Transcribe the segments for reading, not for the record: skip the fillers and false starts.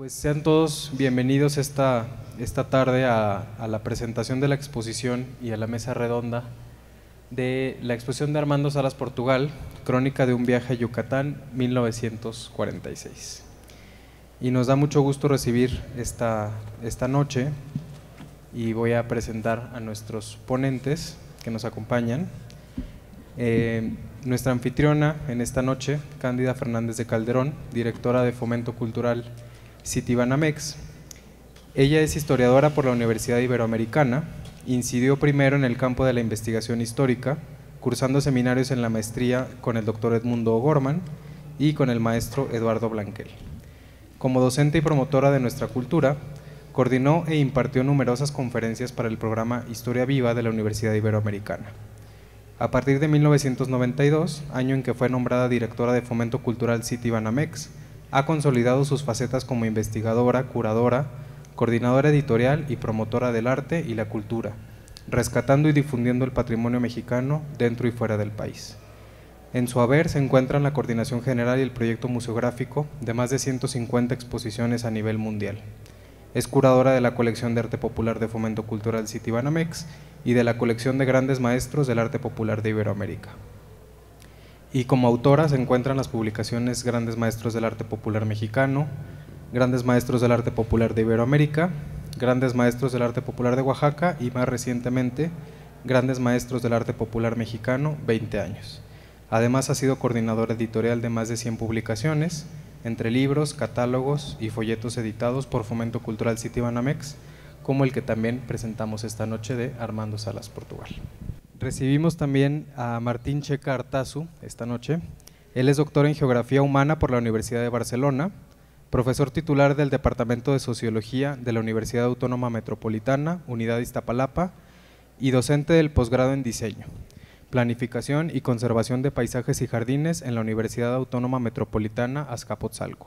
Pues sean todos bienvenidos esta tarde a la presentación de la exposición y a la mesa redonda de la exposición de Armando Salas Portugal, Crónica de un viaje a Yucatán, 1946. Y nos da mucho gusto recibir esta noche y voy a presentar a nuestros ponentes que nos acompañan. Nuestra anfitriona en esta noche, Cándida Fernández de Calderón, directora de Fomento Cultural Citibanamex. Ella es historiadora por la Universidad Iberoamericana, incidió primero en el campo de la investigación histórica, cursando seminarios en la maestría con el doctor Edmundo O'Gorman y con el maestro Eduardo Blanquel. Como docente y promotora de nuestra cultura, coordinó e impartió numerosas conferencias para el programa Historia Viva de la Universidad Iberoamericana. A partir de 1992, año en que fue nombrada directora de Fomento Cultural Citibanamex, ha consolidado sus facetas como investigadora, curadora, coordinadora editorial y promotora del arte y la cultura, rescatando y difundiendo el patrimonio mexicano dentro y fuera del país. En su haber se encuentran la coordinación general y el proyecto museográfico de más de 150 exposiciones a nivel mundial. Es curadora de la colección de arte popular de Fomento Cultural Citibanamex y de la colección de grandes maestros del arte popular de Iberoamérica. Y como autora se encuentran las publicaciones Grandes Maestros del Arte Popular Mexicano, Grandes Maestros del Arte Popular de Iberoamérica, Grandes Maestros del Arte Popular de Oaxaca y más recientemente Grandes Maestros del Arte Popular Mexicano, 20 años. Además ha sido coordinadora editorial de más de 100 publicaciones, entre libros, catálogos y folletos editados por Fomento Cultural Citibanamex, como el que también presentamos esta noche de Armando Salas Portugal. Recibimos también a Martín Checa Artazu esta noche. Él es doctor en Geografía Humana por la Universidad de Barcelona, profesor titular del Departamento de Sociología de la Universidad Autónoma Metropolitana, Unidad Iztapalapa, y docente del posgrado en Diseño, Planificación y Conservación de Paisajes y Jardines en la Universidad Autónoma Metropolitana Azcapotzalco.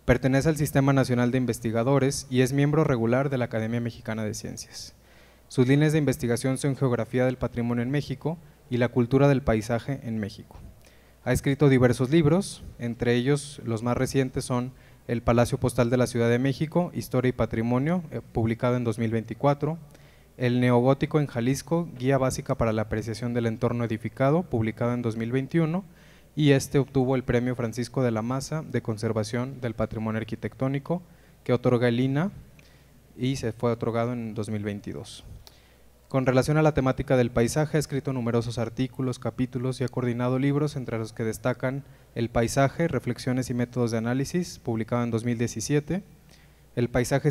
Pertenece al Sistema Nacional de Investigadores y es miembro regular de la Academia Mexicana de Ciencias. Sus líneas de investigación son Geografía del Patrimonio en México y la Cultura del Paisaje en México. Ha escrito diversos libros, entre ellos los más recientes son El Palacio Postal de la Ciudad de México, Historia y Patrimonio, publicado en 2024, El Neogótico en Jalisco, Guía Básica para la Apreciación del Entorno Edificado, publicado en 2021, y este obtuvo el Premio Francisco de la Maza de Conservación del Patrimonio Arquitectónico, que otorga el INAH y se fue otorgado en 2022. Con relación a la temática del paisaje, ha escrito numerosos artículos, capítulos y ha coordinado libros, entre los que destacan El Paisaje, Reflexiones y Métodos de Análisis, publicado en 2017, El Paisaje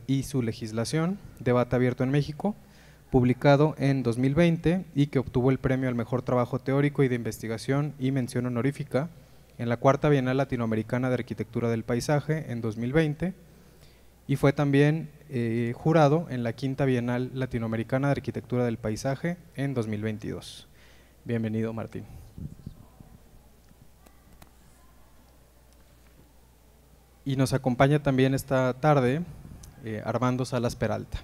y su legislación, Debate abierto en México, publicado en 2020 y que obtuvo el premio al mejor trabajo teórico y de investigación y mención honorífica en la Cuarta Bienal Latinoamericana de Arquitectura del Paisaje en 2020 y fue también jurado en la Quinta Bienal Latinoamericana de Arquitectura del Paisaje en 2022. Bienvenido, Martín. Y nos acompaña también esta tarde Armando Salas Peralta.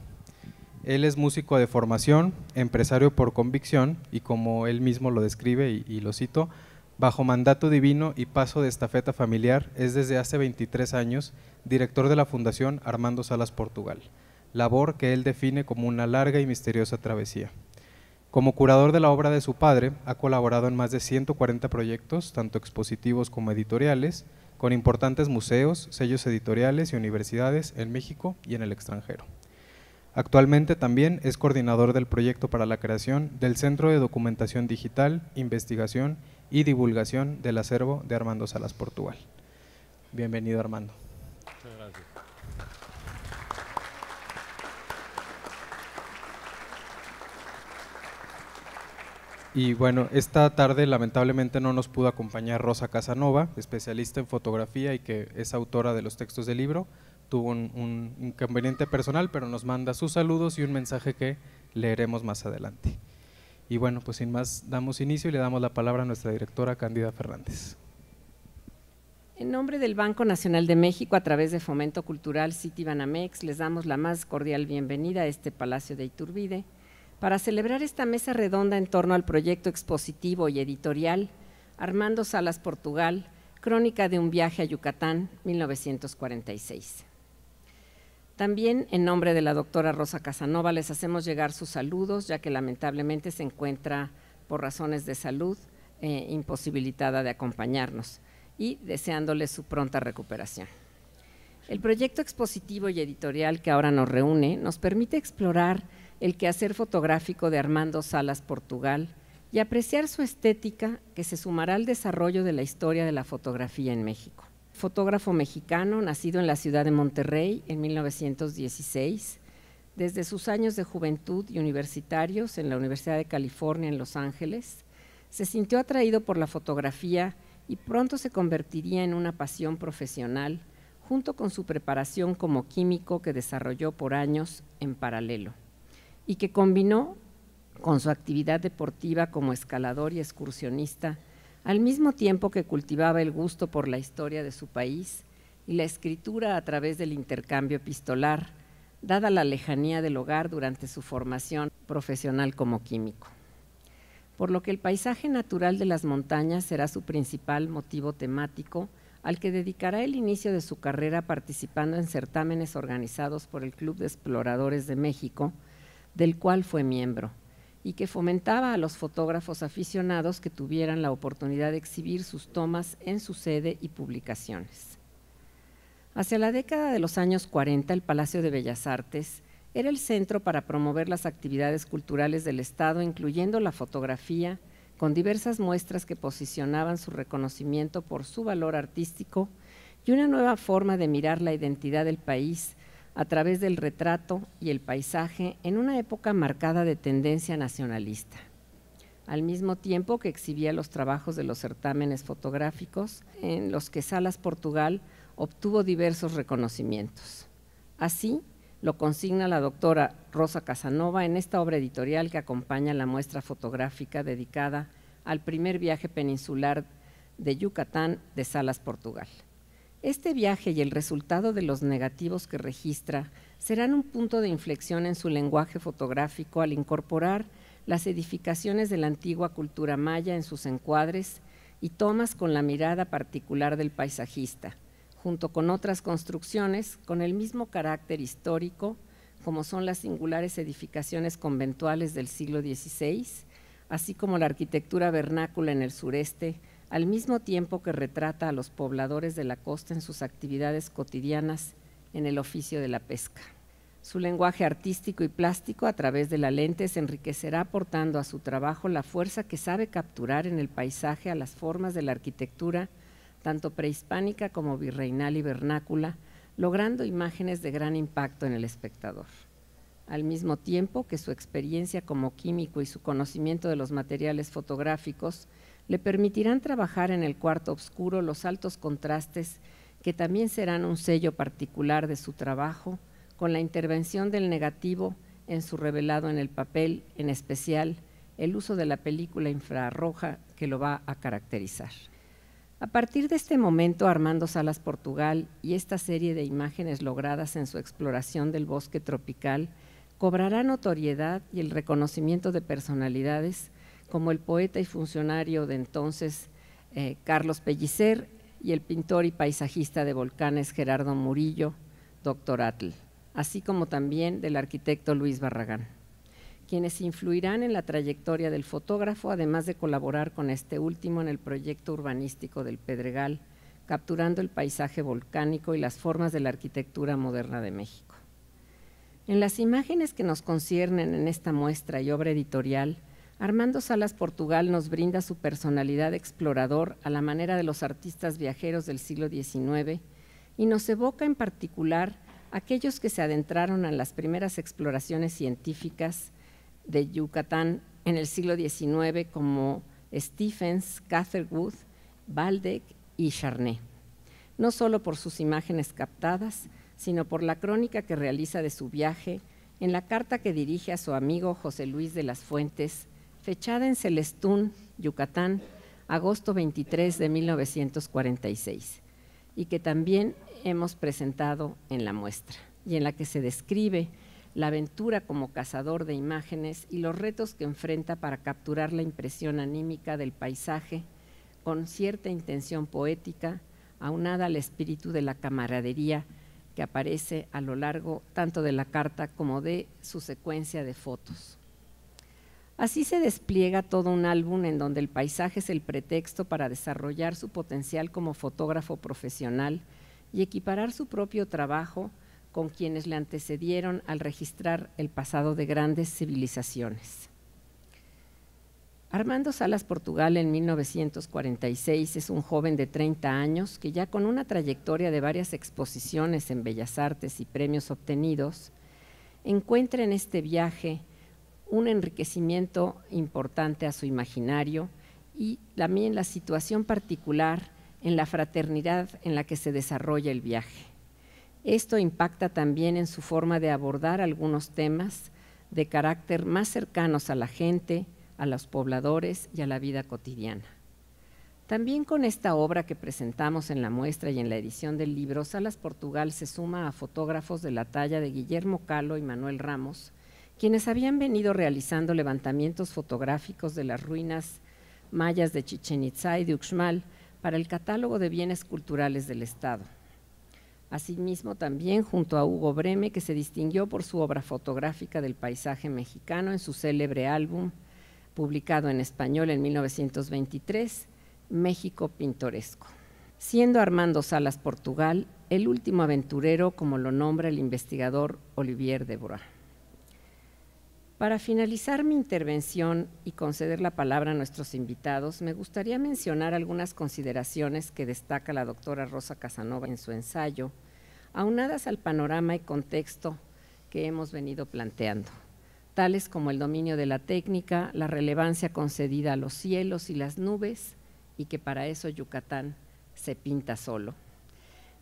Él es músico de formación, empresario por convicción y, como él mismo lo describe y lo cito, bajo mandato divino y paso de estafeta familiar, es desde hace 23 años director de la Fundación Armando Salas Portugal, labor que él define como una larga y misteriosa travesía. Como curador de la obra de su padre, ha colaborado en más de 140 proyectos, tanto expositivos como editoriales, con importantes museos, sellos editoriales y universidades en México y en el extranjero. Actualmente también es coordinador del proyecto para la creación del Centro de Documentación Digital, Investigación y Divulgación del Acervo de Armando Salas Portugal. Bienvenido, Armando. Muchas gracias. Y bueno, esta tarde lamentablemente no nos pudo acompañar Rosa Casanova, especialista en fotografía y que es autora de los textos del libro. Tuvo un inconveniente personal, pero nos manda sus saludos y un mensaje que leeremos más adelante. Y bueno, pues sin más, damos inicio y le damos la palabra a nuestra directora Cándida Fernández. En nombre del Banco Nacional de México, a través de Fomento Cultural Citibanamex, les damos la más cordial bienvenida a este Palacio de Iturbide para celebrar esta mesa redonda en torno al proyecto expositivo y editorial Armando Salas Portugal, Crónica de un viaje a Yucatán, 1946. También, en nombre de la doctora Rosa Casanova, les hacemos llegar sus saludos, ya que lamentablemente se encuentra, por razones de salud, imposibilitada de acompañarnos, y deseándoles su pronta recuperación. El proyecto expositivo y editorial que ahora nos reúne nos permite explorar el quehacer fotográfico de Armando Salas Portugal y apreciar su estética, que se sumará al desarrollo de la historia de la fotografía en México. Fotógrafo mexicano, nacido en la ciudad de Monterrey en 1916, desde sus años de juventud y universitarios en la Universidad de California en Los Ángeles, se sintió atraído por la fotografía y pronto se convertiría en una pasión profesional, junto con su preparación como químico que desarrolló por años en paralelo y que combinó con su actividad deportiva como escalador y excursionista, al mismo tiempo que cultivaba el gusto por la historia de su país y la escritura a través del intercambio epistolar, dada la lejanía del hogar durante su formación profesional como químico. Por lo que el paisaje natural de las montañas será su principal motivo temático, al que dedicará el inicio de su carrera participando en certámenes organizados por el Club de Exploradores de México, del cual fue miembro, y que fomentaba a los fotógrafos aficionados que tuvieran la oportunidad de exhibir sus tomas en su sede y publicaciones. Hacia la década de los años 40, el Palacio de Bellas Artes era el centro para promover las actividades culturales del Estado, incluyendo la fotografía, con diversas muestras que posicionaban su reconocimiento por su valor artístico y una nueva forma de mirar la identidad del país a través del retrato y el paisaje en una época marcada de tendencia nacionalista, al mismo tiempo que exhibía los trabajos de los certámenes fotográficos en los que Salas Portugal obtuvo diversos reconocimientos. Así lo consigna la doctora Rosa Casanova en esta obra editorial que acompaña la muestra fotográfica dedicada al primer viaje peninsular de Yucatán de Salas Portugal. Este viaje y el resultado de los negativos que registra serán un punto de inflexión en su lenguaje fotográfico al incorporar las edificaciones de la antigua cultura maya en sus encuadres y tomas con la mirada particular del paisajista, junto con otras construcciones con el mismo carácter histórico, como son las singulares edificaciones conventuales del siglo XVI, así como la arquitectura vernácula en el sureste, al mismo tiempo que retrata a los pobladores de la costa en sus actividades cotidianas en el oficio de la pesca. Su lenguaje artístico y plástico a través de la lente se enriquecerá aportando a su trabajo la fuerza que sabe capturar en el paisaje a las formas de la arquitectura, tanto prehispánica como virreinal y vernácula, logrando imágenes de gran impacto en el espectador. Al mismo tiempo que su experiencia como químico y su conocimiento de los materiales fotográficos le permitirán trabajar en el cuarto oscuro los altos contrastes que también serán un sello particular de su trabajo, con la intervención del negativo en su revelado en el papel, en especial el uso de la película infrarroja que lo va a caracterizar. A partir de este momento, Armando Salas Portugal y esta serie de imágenes logradas en su exploración del bosque tropical cobrará notoriedad y el reconocimiento de personalidades como el poeta y funcionario de entonces Carlos Pellicer y el pintor y paisajista de volcanes Gerardo Murillo, Dr. Atl, así como también del arquitecto Luis Barragán, quienes influirán en la trayectoria del fotógrafo, además de colaborar con este último en el proyecto urbanístico del Pedregal, capturando el paisaje volcánico y las formas de la arquitectura moderna de México. En las imágenes que nos conciernen en esta muestra y obra editorial, Armando Salas Portugal nos brinda su personalidad explorador a la manera de los artistas viajeros del siglo XIX y nos evoca en particular aquellos que se adentraron en las primeras exploraciones científicas de Yucatán en el siglo XIX como Stephens, Catherwood, Waldeck y Charnay, no solo por sus imágenes captadas, sino por la crónica que realiza de su viaje en la carta que dirige a su amigo José Luis de las Fuentes, fechada en Celestún, Yucatán, agosto 23 de 1946, y que también hemos presentado en la muestra, y en la que se describe la aventura como cazador de imágenes y los retos que enfrenta para capturar la impresión anímica del paisaje con cierta intención poética, aunada al espíritu de la camaradería que aparece a lo largo tanto de la carta como de su secuencia de fotos. Así se despliega todo un álbum en donde el paisaje es el pretexto para desarrollar su potencial como fotógrafo profesional y equiparar su propio trabajo con quienes le antecedieron al registrar el pasado de grandes civilizaciones. Armando Salas Portugal en 1946 es un joven de 30 años que ya con una trayectoria de varias exposiciones en Bellas Artes y premios obtenidos, encuentra en este viaje un enriquecimiento importante a su imaginario y también la situación particular en la fraternidad en la que se desarrolla el viaje. Esto impacta también en su forma de abordar algunos temas de carácter más cercanos a la gente, a los pobladores y a la vida cotidiana. También con esta obra que presentamos en la muestra y en la edición del libro, Salas Portugal se suma a fotógrafos de la talla de Guillermo Kahlo y Manuel Ramos, quienes habían venido realizando levantamientos fotográficos de las ruinas mayas de Chichén Itzá y de Uxmal para el catálogo de bienes culturales del Estado. Asimismo, también junto a Hugo Breme, que se distinguió por su obra fotográfica del paisaje mexicano en su célebre álbum, publicado en español en 1923, México Pintoresco, siendo Armando Salas Portugal el último aventurero, como lo nombra el investigador Olivier Debrois. Para finalizar mi intervención y conceder la palabra a nuestros invitados, me gustaría mencionar algunas consideraciones que destaca la doctora Rosa Casanova en su ensayo, aunadas al panorama y contexto que hemos venido planteando, tales como el dominio de la técnica, la relevancia concedida a los cielos y las nubes, y que para eso Yucatán se pinta solo.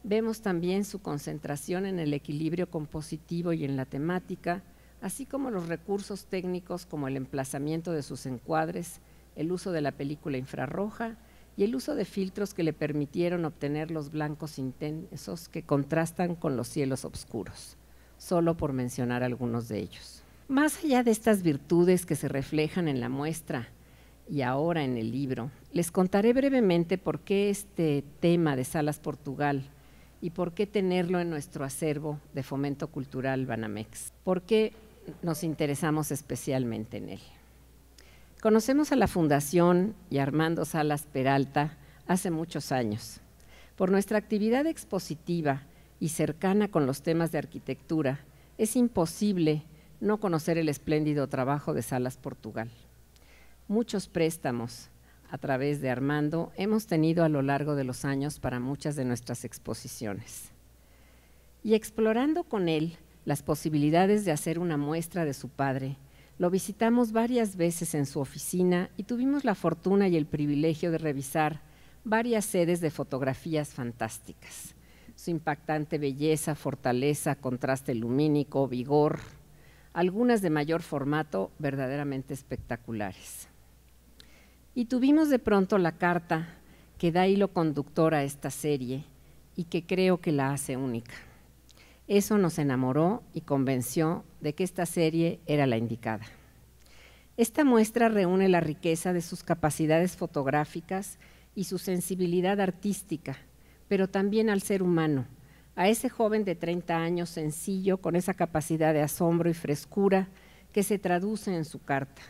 Vemos también su concentración en el equilibrio compositivo y en la temática, así como los recursos técnicos como el emplazamiento de sus encuadres, el uso de la película infrarroja y el uso de filtros que le permitieron obtener los blancos intensos que contrastan con los cielos oscuros, solo por mencionar algunos de ellos. Más allá de estas virtudes que se reflejan en la muestra y ahora en el libro, les contaré brevemente por qué este tema de Salas Portugal y por qué tenerlo en nuestro acervo de Fomento Cultural Banamex, por qué nos interesamos especialmente en él. Conocemos a la Fundación y a Armando Salas Peralta hace muchos años. Por nuestra actividad expositiva y cercana con los temas de arquitectura, es imposible no conocer el espléndido trabajo de Salas Portugal. Muchos préstamos a través de Armando hemos tenido a lo largo de los años para muchas de nuestras exposiciones. Y explorando con él las posibilidades de hacer una muestra de su padre, lo visitamos varias veces en su oficina y tuvimos la fortuna y el privilegio de revisar varias sedes de fotografías fantásticas. Su impactante belleza, fortaleza, contraste lumínico, vigor, algunas de mayor formato, verdaderamente espectaculares. Y tuvimos de pronto la carta que da hilo conductor a esta serie y que creo que la hace única. Eso nos enamoró y convenció de que esta serie era la indicada. Esta muestra reúne la riqueza de sus capacidades fotográficas y su sensibilidad artística, pero también al ser humano, a ese joven de 30 años sencillo, con esa capacidad de asombro y frescura que se traduce en su carta.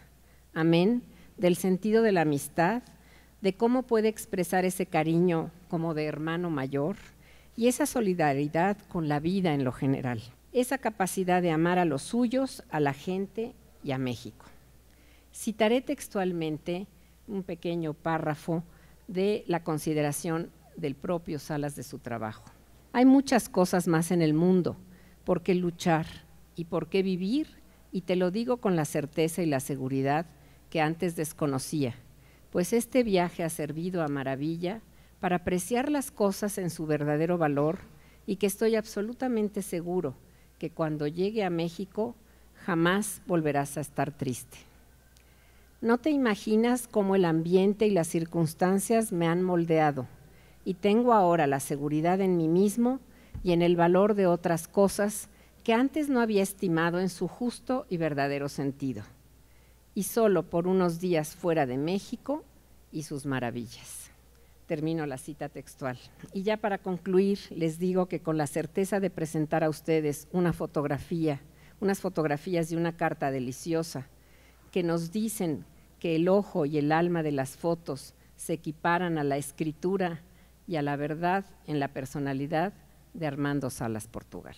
Amén del sentido de la amistad, de cómo puede expresar ese cariño como de hermano mayor y esa solidaridad con la vida en lo general, esa capacidad de amar a los suyos, a la gente y a México. Citaré textualmente un pequeño párrafo de la consideración del propio Salas de su trabajo. Hay muchas cosas más en el mundo por qué luchar y por qué vivir, y te lo digo con la certeza y la seguridad que antes desconocía, pues este viaje ha servido a maravilla para apreciar las cosas en su verdadero valor y que estoy absolutamente seguro que cuando llegue a México jamás volverás a estar triste. No te imaginas cómo el ambiente y las circunstancias me han moldeado y tengo ahora la seguridad en mí mismo y en el valor de otras cosas que antes no había estimado en su justo y verdadero sentido. Y solo por unos días fuera de México y sus maravillas. Termino la cita textual. Y ya para concluir, les digo que con la certeza de presentar a ustedes unas fotografías de una carta deliciosa que nos dicen que el ojo y el alma de las fotos se equiparan a la escritura y a la verdad en la personalidad de Armando Salas Portugal.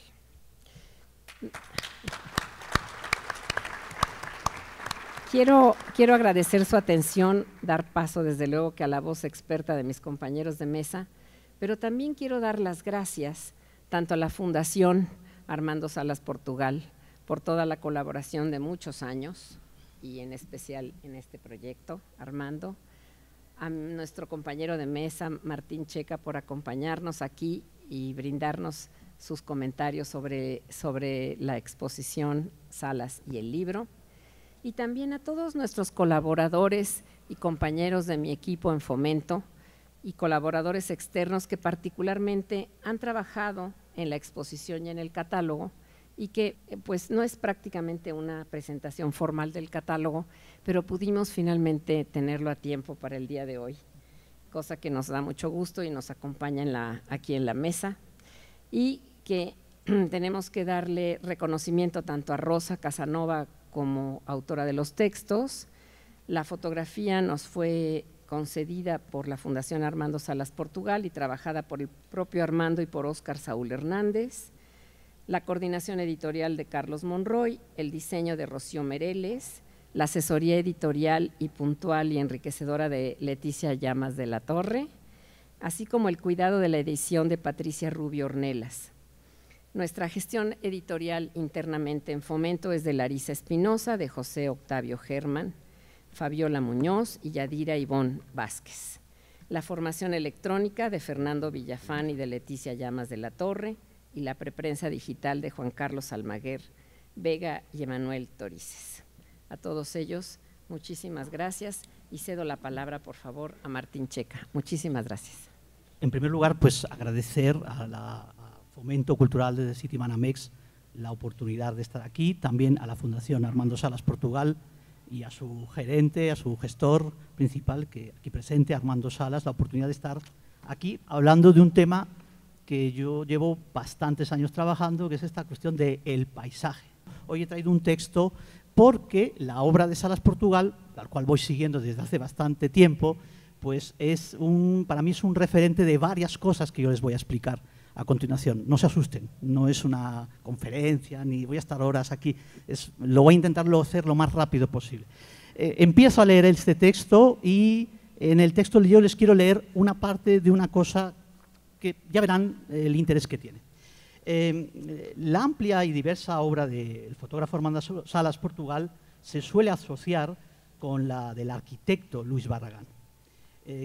Quiero agradecer su atención, dar paso desde luego que a la voz experta de mis compañeros de mesa, pero también quiero dar las gracias tanto a la Fundación Armando Salas Portugal por toda la colaboración de muchos años y en especial en este proyecto, Armando, a nuestro compañero de mesa, Martín Checa, por acompañarnos aquí y brindarnos sus comentarios sobre la exposición Salas y el libro. Y también a todos nuestros colaboradores y compañeros de mi equipo en Fomento y colaboradores externos que particularmente han trabajado en la exposición y en el catálogo y que pues no es prácticamente una presentación formal del catálogo, pero pudimos finalmente tenerlo a tiempo para el día de hoy, cosa que nos da mucho gusto y nos acompaña aquí en la mesa, y que tenemos que darle reconocimiento tanto a Rosa Casanova como autora de los textos. La fotografía nos fue concedida por la Fundación Armando Salas Portugal y trabajada por el propio Armando y por Óscar Saúl Hernández. La coordinación editorial de Carlos Monroy, el diseño de Rocío Mereles, la asesoría editorial y puntual y enriquecedora de Leticia Llamas de la Torre, así como el cuidado de la edición de Patricia Rubio Ornelas. Nuestra gestión editorial internamente en Fomento es de Larisa Espinosa, de José Octavio Germán, Fabiola Muñoz y Yadira Ivonne Vázquez. La formación electrónica de Fernando Villafán y de Leticia Llamas de la Torre, y la preprensa digital de Juan Carlos Almaguer Vega y Emanuel Torices. A todos ellos, muchísimas gracias y cedo la palabra, por favor, a Martín Checa. Muchísimas gracias. En primer lugar, pues agradecer a Fomento Cultural de Citibanamex la oportunidad de estar aquí, también a la Fundación Armando Salas Portugal y a su gerente, a su gestor principal, que aquí presente, Armando Salas, la oportunidad de estar aquí hablando de un tema que yo llevo bastantes años trabajando, que es esta cuestión del paisaje. Hoy he traído un texto porque la obra de Salas Portugal, la cual voy siguiendo desde hace bastante tiempo, pues para mí es un referente de varias cosas que yo les voy a explicar a continuación. No se asusten, no es una conferencia, ni voy a estar horas aquí, lo voy a intentar hacer lo más rápido posible. Empiezo a leer este texto y en el texto yo les quiero leer una parte de una cosa que ya verán el interés que tiene. La amplia y diversa obra del fotógrafo Armando Salas Portugal se suele asociar con la del arquitecto Luis Barragán.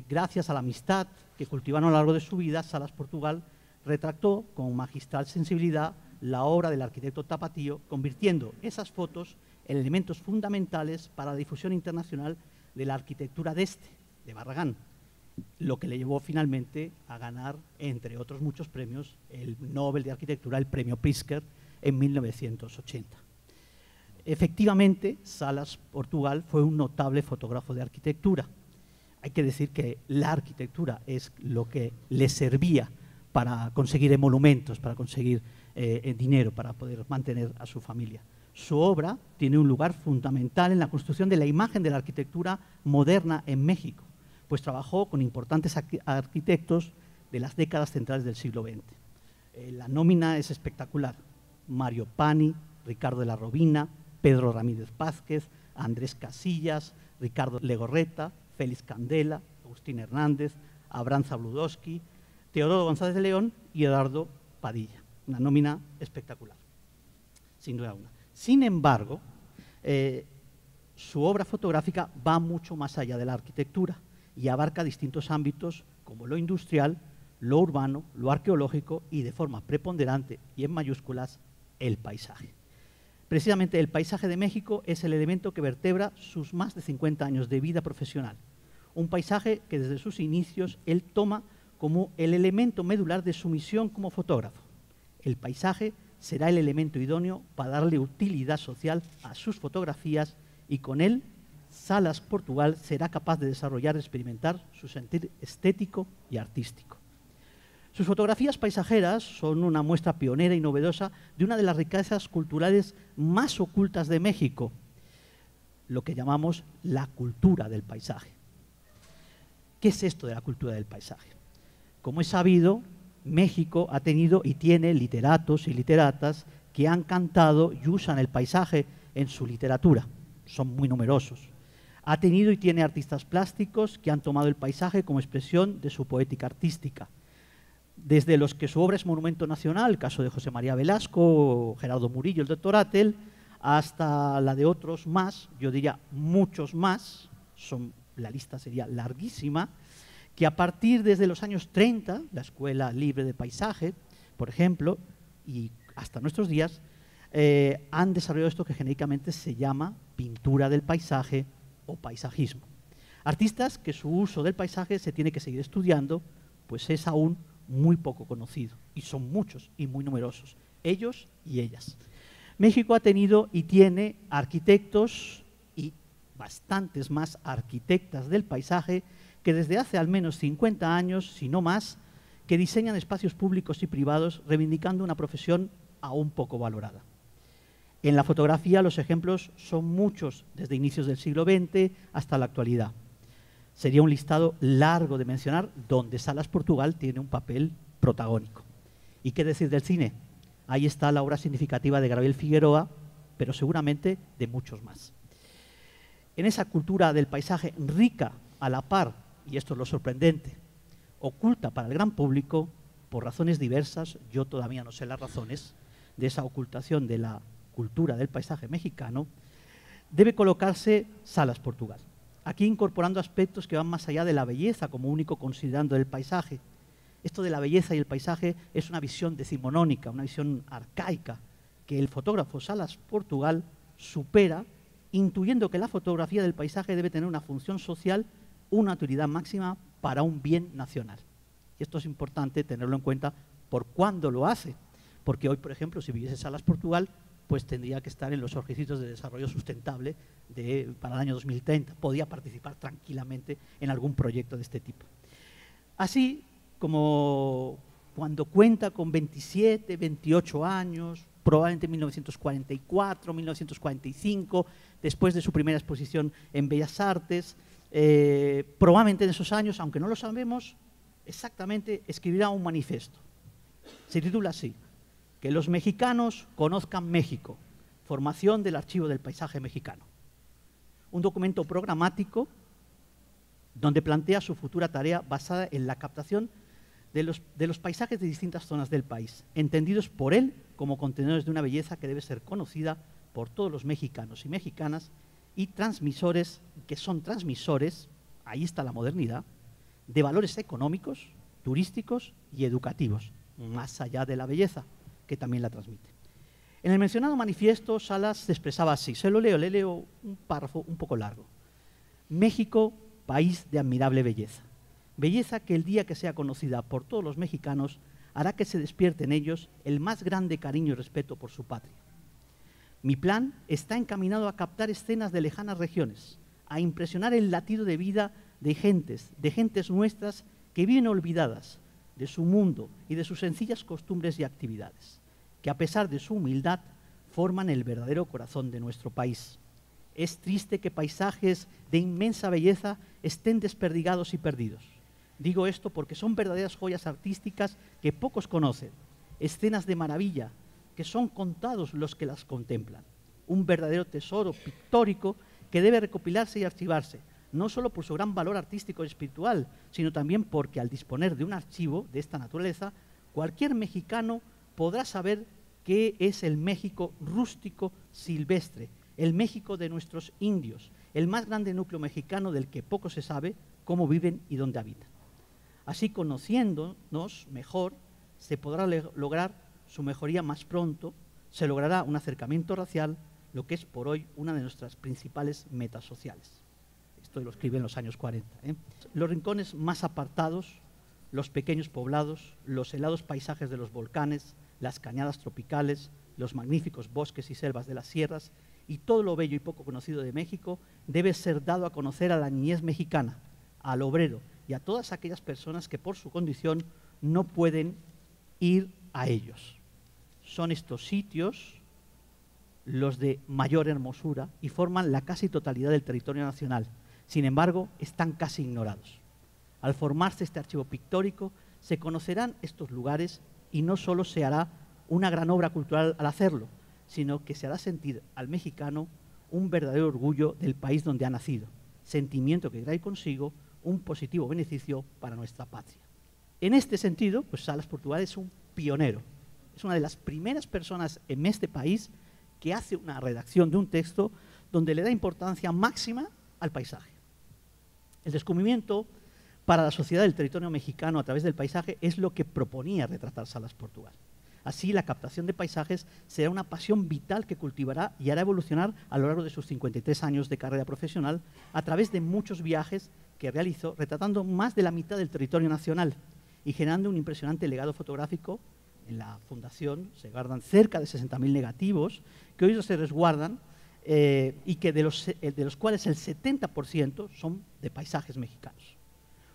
Gracias a la amistad que cultivaron a lo largo de su vida, Salas Portugal retrató con magistral sensibilidad la obra del arquitecto tapatío, convirtiendo esas fotos en elementos fundamentales para la difusión internacional de la arquitectura de Barragán, lo que le llevó finalmente a ganar, entre otros muchos premios, el Nobel de Arquitectura, el premio Pritzker, en 1980. Efectivamente, Salas Portugal fue un notable fotógrafo de arquitectura. Hay que decir que la arquitectura es lo que le servía para conseguir emolumentos, para conseguir dinero, para poder mantener a su familia. Su obra tiene un lugar fundamental en la construcción de la imagen de la arquitectura moderna en México, pues trabajó con importantes arquitectos de las décadas centrales del siglo XX. La nómina es espectacular. Mario Pani, Ricardo de la Robina, Pedro Ramírez Vázquez, Andrés Casillas, Ricardo Legorreta, Félix Candela, Agustín Hernández, Abraham Zabludowski, Teodoro González de León y Eduardo Padilla. Una nómina espectacular, sin duda alguna. Sin embargo, su obra fotográfica va mucho más allá de la arquitectura y abarca distintos ámbitos como lo industrial, lo urbano, lo arqueológico y, de forma preponderante y en mayúsculas, el paisaje. Precisamente el paisaje de México es el elemento que vertebra sus más de 50 años de vida profesional. Un paisaje que desde sus inicios él toma como el elemento medular de su misión como fotógrafo. El paisaje será el elemento idóneo para darle utilidad social a sus fotografías y con él Salas Portugal será capaz de desarrollar y experimentar su sentir estético y artístico. Sus fotografías paisajeras son una muestra pionera y novedosa de una de las riquezas culturales más ocultas de México, lo que llamamos la cultura del paisaje. ¿Qué es esto de la cultura del paisaje? Como es sabido, México ha tenido y tiene literatos y literatas que han cantado y usan el paisaje en su literatura. Son muy numerosos. Ha tenido y tiene artistas plásticos que han tomado el paisaje como expresión de su poética artística. Desde los que su obra es monumento nacional, el caso de José María Velasco, Gerardo Murillo, el doctor Atl, hasta la de otros más, yo diría muchos más, la lista sería larguísima, que a partir desde los años 30, la Escuela Libre de Paisaje, por ejemplo, y hasta nuestros días, han desarrollado esto que genéricamente se llama pintura del paisaje o paisajismo. Artistas que su uso del paisaje se tiene que seguir estudiando, pues es aún muy poco conocido, y son muchos y muy numerosos, ellos y ellas. México ha tenido y tiene arquitectos y bastantes más arquitectas del paisaje que desde hace al menos 50 años, si no más, que diseñan espacios públicos y privados reivindicando una profesión aún poco valorada. En la fotografía los ejemplos son muchos, desde inicios del siglo XX hasta la actualidad. Sería un listado largo de mencionar donde Salas Portugal tiene un papel protagónico. ¿Y qué decir del cine? Ahí está la obra significativa de Gabriel Figueroa, pero seguramente de muchos más. En esa cultura del paisaje rica a la par, y esto es lo sorprendente, oculta para el gran público, por razones diversas, yo todavía no sé las razones de esa ocultación de la cultura del paisaje mexicano, debe colocarse Salas Portugal. Aquí incorporando aspectos que van más allá de la belleza como único considerando el paisaje. Esto de la belleza y el paisaje es una visión decimonónica, una visión arcaica, que el fotógrafo Salas Portugal supera, intuyendo que la fotografía del paisaje debe tener una función social, una utilidad máxima para un bien nacional. Y esto es importante tenerlo en cuenta por cuándo lo hace, porque hoy, por ejemplo, si viviese Salas Portugal, pues tendría que estar en los requisitos de desarrollo sustentable para el año 2030. Podía participar tranquilamente en algún proyecto de este tipo. Así como cuando cuenta con 27, 28 años, probablemente en 1944, 1945, después de su primera exposición en Bellas Artes, probablemente en esos años, aunque no lo sabemos exactamente, escribirá un manifiesto. Se titula así: que los mexicanos conozcan México, formación del Archivo del Paisaje Mexicano. Un documento programático donde plantea su futura tarea basada en la captación de los paisajes de distintas zonas del país, entendidos por él como contenedores de una belleza que debe ser conocida por todos los mexicanos y mexicanas y transmisores, que son transmisores, ahí está la modernidad, de valores económicos, turísticos y educativos, más allá de la belleza, que también la transmite. En el mencionado manifiesto, Salas se expresaba así, le leo un párrafo un poco largo. México, país de admirable belleza. Belleza que el día que sea conocida por todos los mexicanos hará que se despierte en ellos el más grande cariño y respeto por su patria. Mi plan está encaminado a captar escenas de lejanas regiones, a impresionar el latido de vida de gentes nuestras que viven olvidadas de su mundo y de sus sencillas costumbres y actividades, que a pesar de su humildad forman el verdadero corazón de nuestro país. Es triste que paisajes de inmensa belleza estén desperdigados y perdidos. Digo esto porque son verdaderas joyas artísticas que pocos conocen, escenas de maravilla que son contados los que las contemplan. Un verdadero tesoro pictórico que debe recopilarse y archivarse, no solo por su gran valor artístico y espiritual, sino también porque al disponer de un archivo de esta naturaleza, cualquier mexicano podrá saber qué es el México rústico silvestre, el México de nuestros indios, el más grande núcleo mexicano del que poco se sabe cómo viven y dónde habitan. Así, conociéndonos mejor, se podrá lograr su mejoría más pronto, se logrará un acercamiento racial, lo que es por hoy una de nuestras principales metas sociales. Esto lo escribe en los años 40. Los rincones más apartados, los pequeños poblados, los helados paisajes de los volcanes, las cañadas tropicales, los magníficos bosques y selvas de las sierras y todo lo bello y poco conocido de México debe ser dado a conocer a la niñez mexicana, al obrero y a todas aquellas personas que por su condición no pueden ir a ellos. Son estos sitios los de mayor hermosura y forman la casi totalidad del territorio nacional. Sin embargo, están casi ignorados. Al formarse este archivo pictórico, se conocerán estos lugares y no solo se hará una gran obra cultural al hacerlo, sino que se hará sentir al mexicano un verdadero orgullo del país donde ha nacido, sentimiento que trae consigo un positivo beneficio para nuestra patria. En este sentido, pues Salas Portugal es un pionero, es una de las primeras personas en este país que hace una redacción de un texto donde le da importancia máxima al paisaje. El descubrimiento para la sociedad del territorio mexicano a través del paisaje es lo que proponía retratar Salas Portugal. Así, la captación de paisajes será una pasión vital que cultivará y hará evolucionar a lo largo de sus 53 años de carrera profesional a través de muchos viajes que realizó, retratando más de la mitad del territorio nacional y generando un impresionante legado fotográfico. En la Fundación se guardan cerca de 60.000 negativos que hoy se resguardan y que de los cuales el 70% son de paisajes mexicanos.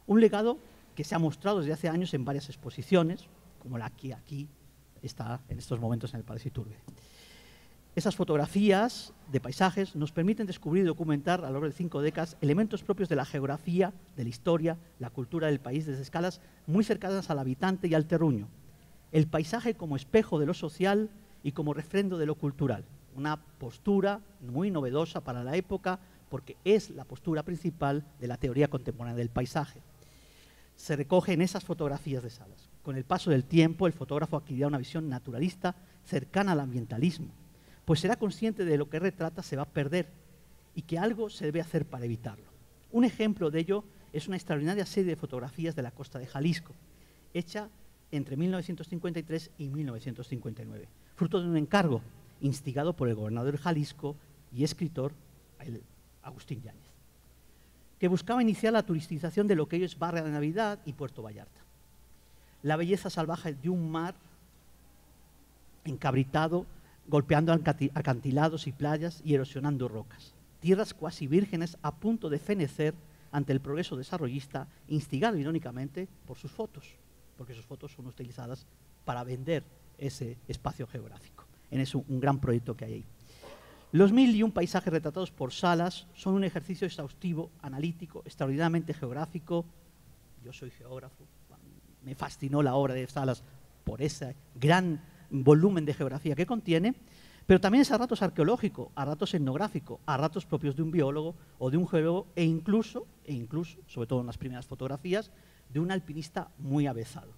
Un legado que se ha mostrado desde hace años en varias exposiciones, como la que aquí está en estos momentos en el Palacio Iturbe. Esas fotografías de paisajes nos permiten descubrir y documentar a lo largo de 5 décadas elementos propios de la geografía, de la historia, la cultura del país desde escalas muy cercanas al habitante y al terruño. El paisaje como espejo de lo social y como refrendo de lo cultural. Una postura muy novedosa para la época porque es la postura principal de la teoría contemporánea del paisaje. Se recoge en esas fotografías de Salas. Con el paso del tiempo, el fotógrafo adquirirá una visión naturalista cercana al ambientalismo, pues será consciente de lo que retrata se va a perder y que algo se debe hacer para evitarlo. Un ejemplo de ello es una extraordinaria serie de fotografías de la costa de Jalisco, hecha entre 1953 y 1959, fruto de un encargo instigado por el gobernador de Jalisco y escritor Agustín Yáñez, que buscaba iniciar la turistización de lo que hoy es Barra de Navidad y Puerto Vallarta. La belleza salvaje de un mar encabritado, golpeando acantilados y playas y erosionando rocas. Tierras cuasi vírgenes a punto de fenecer ante el progreso desarrollista, instigado irónicamente por sus fotos, porque sus fotos son utilizadas para vender ese espacio geográfico. En eso un gran proyecto que hay ahí. Los 1001 paisajes retratados por Salas son un ejercicio exhaustivo, analítico, extraordinariamente geográfico. Yo soy geógrafo, me fascinó la obra de Salas por ese gran volumen de geografía que contiene, pero también es a ratos arqueológico, a ratos etnográfico, a ratos propios de un biólogo o de un geólogo e incluso, sobre todo en las primeras fotografías, de un alpinista muy avezado.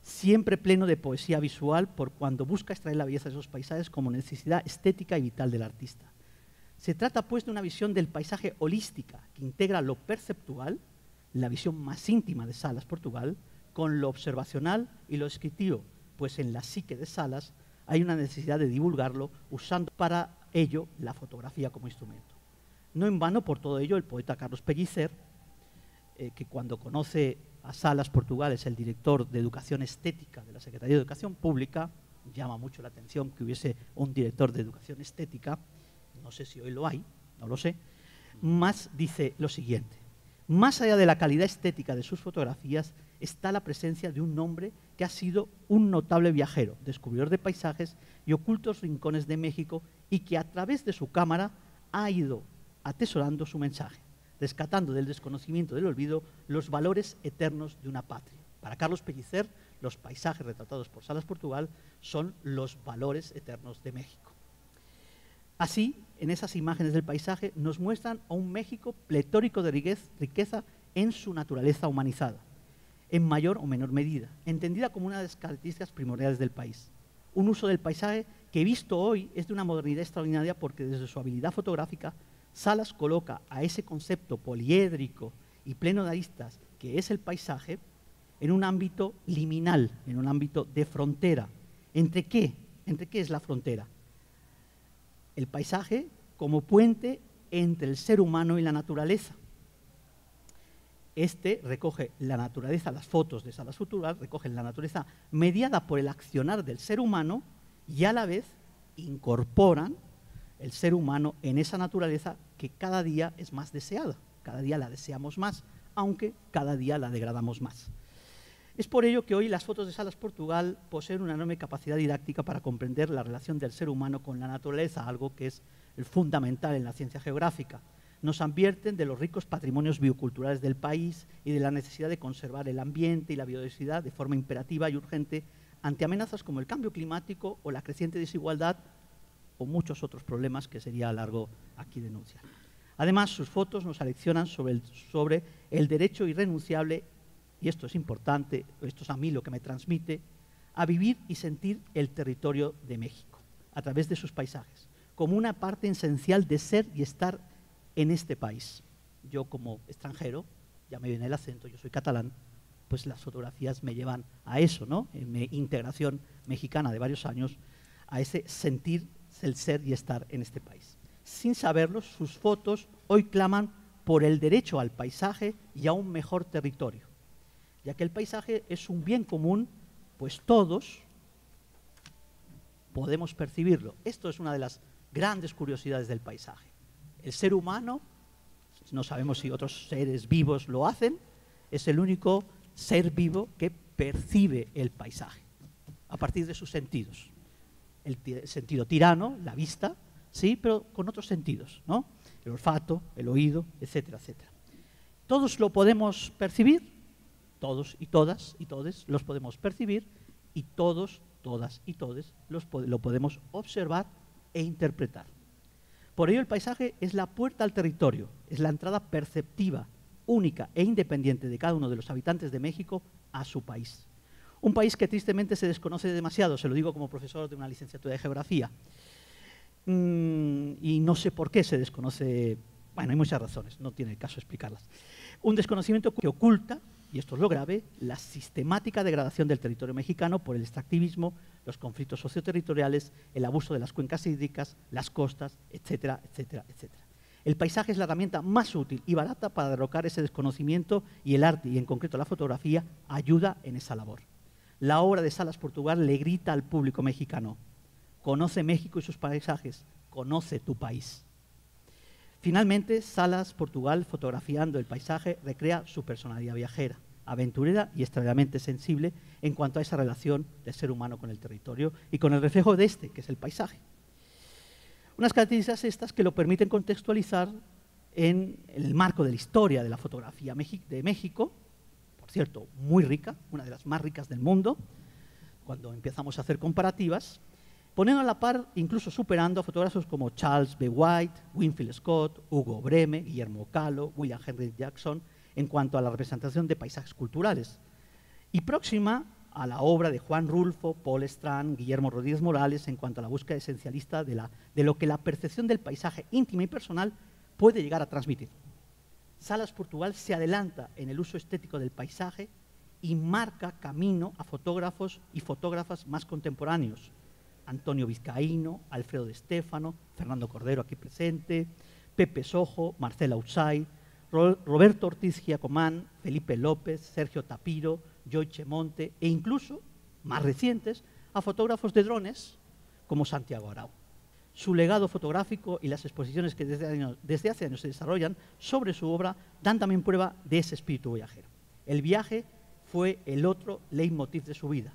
Siempre pleno de poesía visual por cuando busca extraer la belleza de esos paisajes como necesidad estética y vital del artista. Se trata pues de una visión del paisaje holística que integra lo perceptual, la visión más íntima de Salas Portugal, con lo observacional y lo descriptivo, pues en la psique de Salas hay una necesidad de divulgarlo usando para ello la fotografía como instrumento. No en vano, por todo ello, el poeta Carlos Pellicer, que cuando conoce a Salas Portugal, es el director de Educación Estética de la Secretaría de Educación Pública, llama mucho la atención que hubiese un director de Educación Estética, no sé si hoy lo hay, no lo sé, más dice lo siguiente: más allá de la calidad estética de sus fotografías está la presencia de un hombre que ha sido un notable viajero, descubridor de paisajes y ocultos rincones de México y que a través de su cámara ha ido atesorando su mensaje, rescatando del desconocimiento del olvido los valores eternos de una patria. Para Carlos Pellicer, los paisajes retratados por Salas Portugal son los valores eternos de México. Así, en esas imágenes del paisaje nos muestran a un México pletórico de riqueza en su naturaleza humanizada, en mayor o menor medida, entendida como una de las características primordiales del país. Un uso del paisaje que visto hoy es de una modernidad extraordinaria porque desde su habilidad fotográfica Salas coloca a ese concepto poliédrico y pleno de aristas que es el paisaje en un ámbito liminal, en un ámbito de frontera. ¿Entre qué? ¿Entre qué es la frontera? El paisaje como puente entre el ser humano y la naturaleza. Este recoge la naturaleza, las fotos de Salas Portugal recogen la naturaleza mediada por el accionar del ser humano y a la vez incorporan el ser humano en esa naturaleza que cada día es más deseada, cada día la deseamos más, aunque cada día la degradamos más. Es por ello que hoy las fotos de Salas Portugal poseen una enorme capacidad didáctica para comprender la relación del ser humano con la naturaleza, algo que es el fundamental en la ciencia geográfica. Nos advierten de los ricos patrimonios bioculturales del país y de la necesidad de conservar el ambiente y la biodiversidad de forma imperativa y urgente ante amenazas como el cambio climático o la creciente desigualdad o muchos otros problemas que sería largo aquí denunciar. Además, sus fotos nos aleccionan sobre el derecho irrenunciable, y esto es importante, esto es a mí lo que me transmite, a vivir y sentir el territorio de México, a través de sus paisajes, como una parte esencial de ser y estar en este país. Yo como extranjero, ya me viene el acento, yo soy catalán, pues las fotografías me llevan a eso, ¿no? En mi integración mexicana de varios años, a ese sentir el ser y estar en este país. Sin saberlo, sus fotos hoy claman por el derecho al paisaje y a un mejor territorio, ya que el paisaje es un bien común, pues todos podemos percibirlo. Esto es una de las grandes curiosidades del paisaje. El ser humano, no sabemos si otros seres vivos lo hacen, es el único ser vivo que percibe el paisaje a partir de sus sentidos. El sentido tirano, la vista, sí, pero con otros sentidos, ¿no? El olfato, el oído, etcétera, etcétera. Todos lo podemos percibir, todos y todas y todes los podemos percibir, y todos, todas y todes lo podemos observar e interpretar. Por ello el paisaje es la puerta al territorio, es la entrada perceptiva, única e independiente de cada uno de los habitantes de México a su país. Un país que tristemente se desconoce demasiado, se lo digo como profesor de una licenciatura de Geografía. Y no sé por qué se desconoce, bueno, hay muchas razones, no tiene caso explicarlas. Un desconocimiento que oculta, y esto es lo grave, la sistemática degradación del territorio mexicano por el extractivismo, los conflictos socioterritoriales, el abuso de las cuencas hídricas, las costas, etcétera, etcétera, etcétera. El paisaje es la herramienta más útil y barata para derrocar ese desconocimiento, y el arte, y en concreto la fotografía, ayuda en esa labor. La obra de Salas Portugal le grita al público mexicano: conoce México y sus paisajes, conoce tu país. Finalmente, Salas Portugal, fotografiando el paisaje, recrea su personalidad viajera, aventurera y extraordinariamente sensible en cuanto a esa relación del ser humano con el territorio y con el reflejo de este, que es el paisaje. Unas características estas que lo permiten contextualizar en el marco de la historia de la fotografía de México, por cierto, muy rica, una de las más ricas del mundo, cuando empezamos a hacer comparativas, poniendo a la par, incluso superando a fotógrafos como Charles B. White, Winfield Scott, Hugo Breme, Guillermo Kahlo, William Henry Jackson, en cuanto a la representación de paisajes culturales, y próxima a la obra de Juan Rulfo, Paul Strand, Guillermo Rodríguez Morales, en cuanto a la búsqueda esencialista de lo que la percepción del paisaje íntima y personal puede llegar a transmitir. Salas Portugal se adelanta en el uso estético del paisaje y marca camino a fotógrafos y fotógrafas más contemporáneos: Antonio Vizcaíno, Alfredo de Stéfano, Fernando Cordero, aquí presente, Pepe Sojo, Marcela Utsay, Roberto Ortiz Giacomán, Felipe López, Sergio Tapiro, Joy Chemonte, e incluso, más recientes, a fotógrafos de drones como Santiago Arau. Su legado fotográfico y las exposiciones que desde hace años se desarrollan sobre su obra dan también prueba de ese espíritu viajero. El viaje fue el otro leitmotiv de su vida,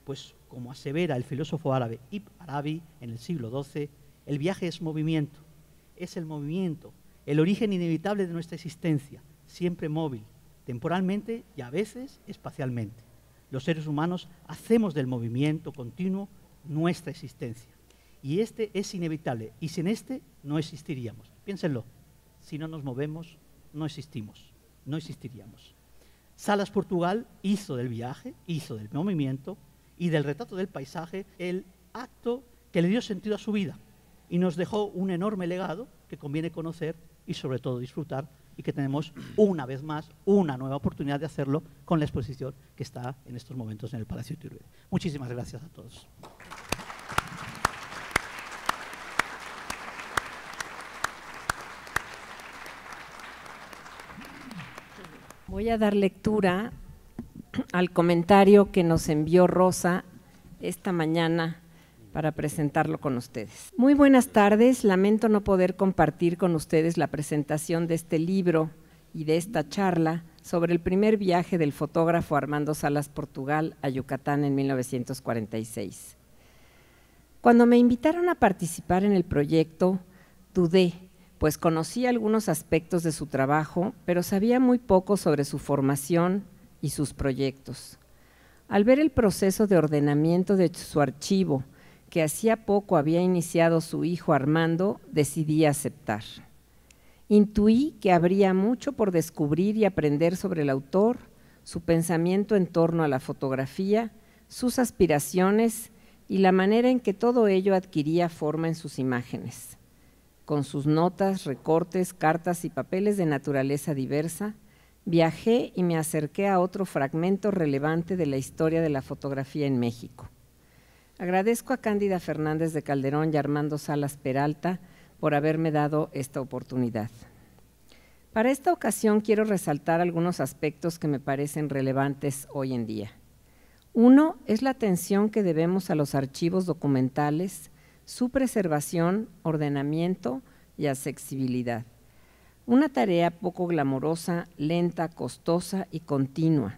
pues, como asevera el filósofo árabe Ibn Arabi en el siglo XII, el viaje es movimiento, es el movimiento, el origen inevitable de nuestra existencia, siempre móvil, temporalmente y a veces espacialmente. Los seres humanos hacemos del movimiento continuo nuestra existencia, y este es inevitable, y sin este no existiríamos. Piénsenlo, si no nos movemos, no existimos, no existiríamos. Salas Portugal hizo del viaje, hizo del movimiento y del retrato del paisaje el acto que le dio sentido a su vida, y nos dejó un enorme legado que conviene conocer y sobre todo disfrutar, y que tenemos una vez más una nueva oportunidad de hacerlo con la exposición que está en estos momentos en el Palacio de Iturbide. Muchísimas gracias a todos. Voy a dar lectura al comentario que nos envió Rosa esta mañana para presentarlo con ustedes. Muy buenas tardes, lamento no poder compartir con ustedes la presentación de este libro y de esta charla sobre el primer viaje del fotógrafo Armando Salas Portugal a Yucatán en 1946. Cuando me invitaron a participar en el proyecto, dudé, pues conocía algunos aspectos de su trabajo, pero sabía muy poco sobre su formación y sus proyectos. Al ver el proceso de ordenamiento de su archivo, que hacía poco había iniciado su hijo Armando, decidí aceptar. Intuí que habría mucho por descubrir y aprender sobre el autor, su pensamiento en torno a la fotografía, sus aspiraciones y la manera en que todo ello adquiría forma en sus imágenes. Con sus notas, recortes, cartas y papeles de naturaleza diversa, viajé y me acerqué a otro fragmento relevante de la historia de la fotografía en México. Agradezco a Cándida Fernández de Calderón y Armando Salas Peralta por haberme dado esta oportunidad. Para esta ocasión quiero resaltar algunos aspectos que me parecen relevantes hoy en día. Uno es la atención que debemos a los archivos documentales, su preservación, ordenamiento y accesibilidad. Una tarea poco glamorosa, lenta, costosa y continua,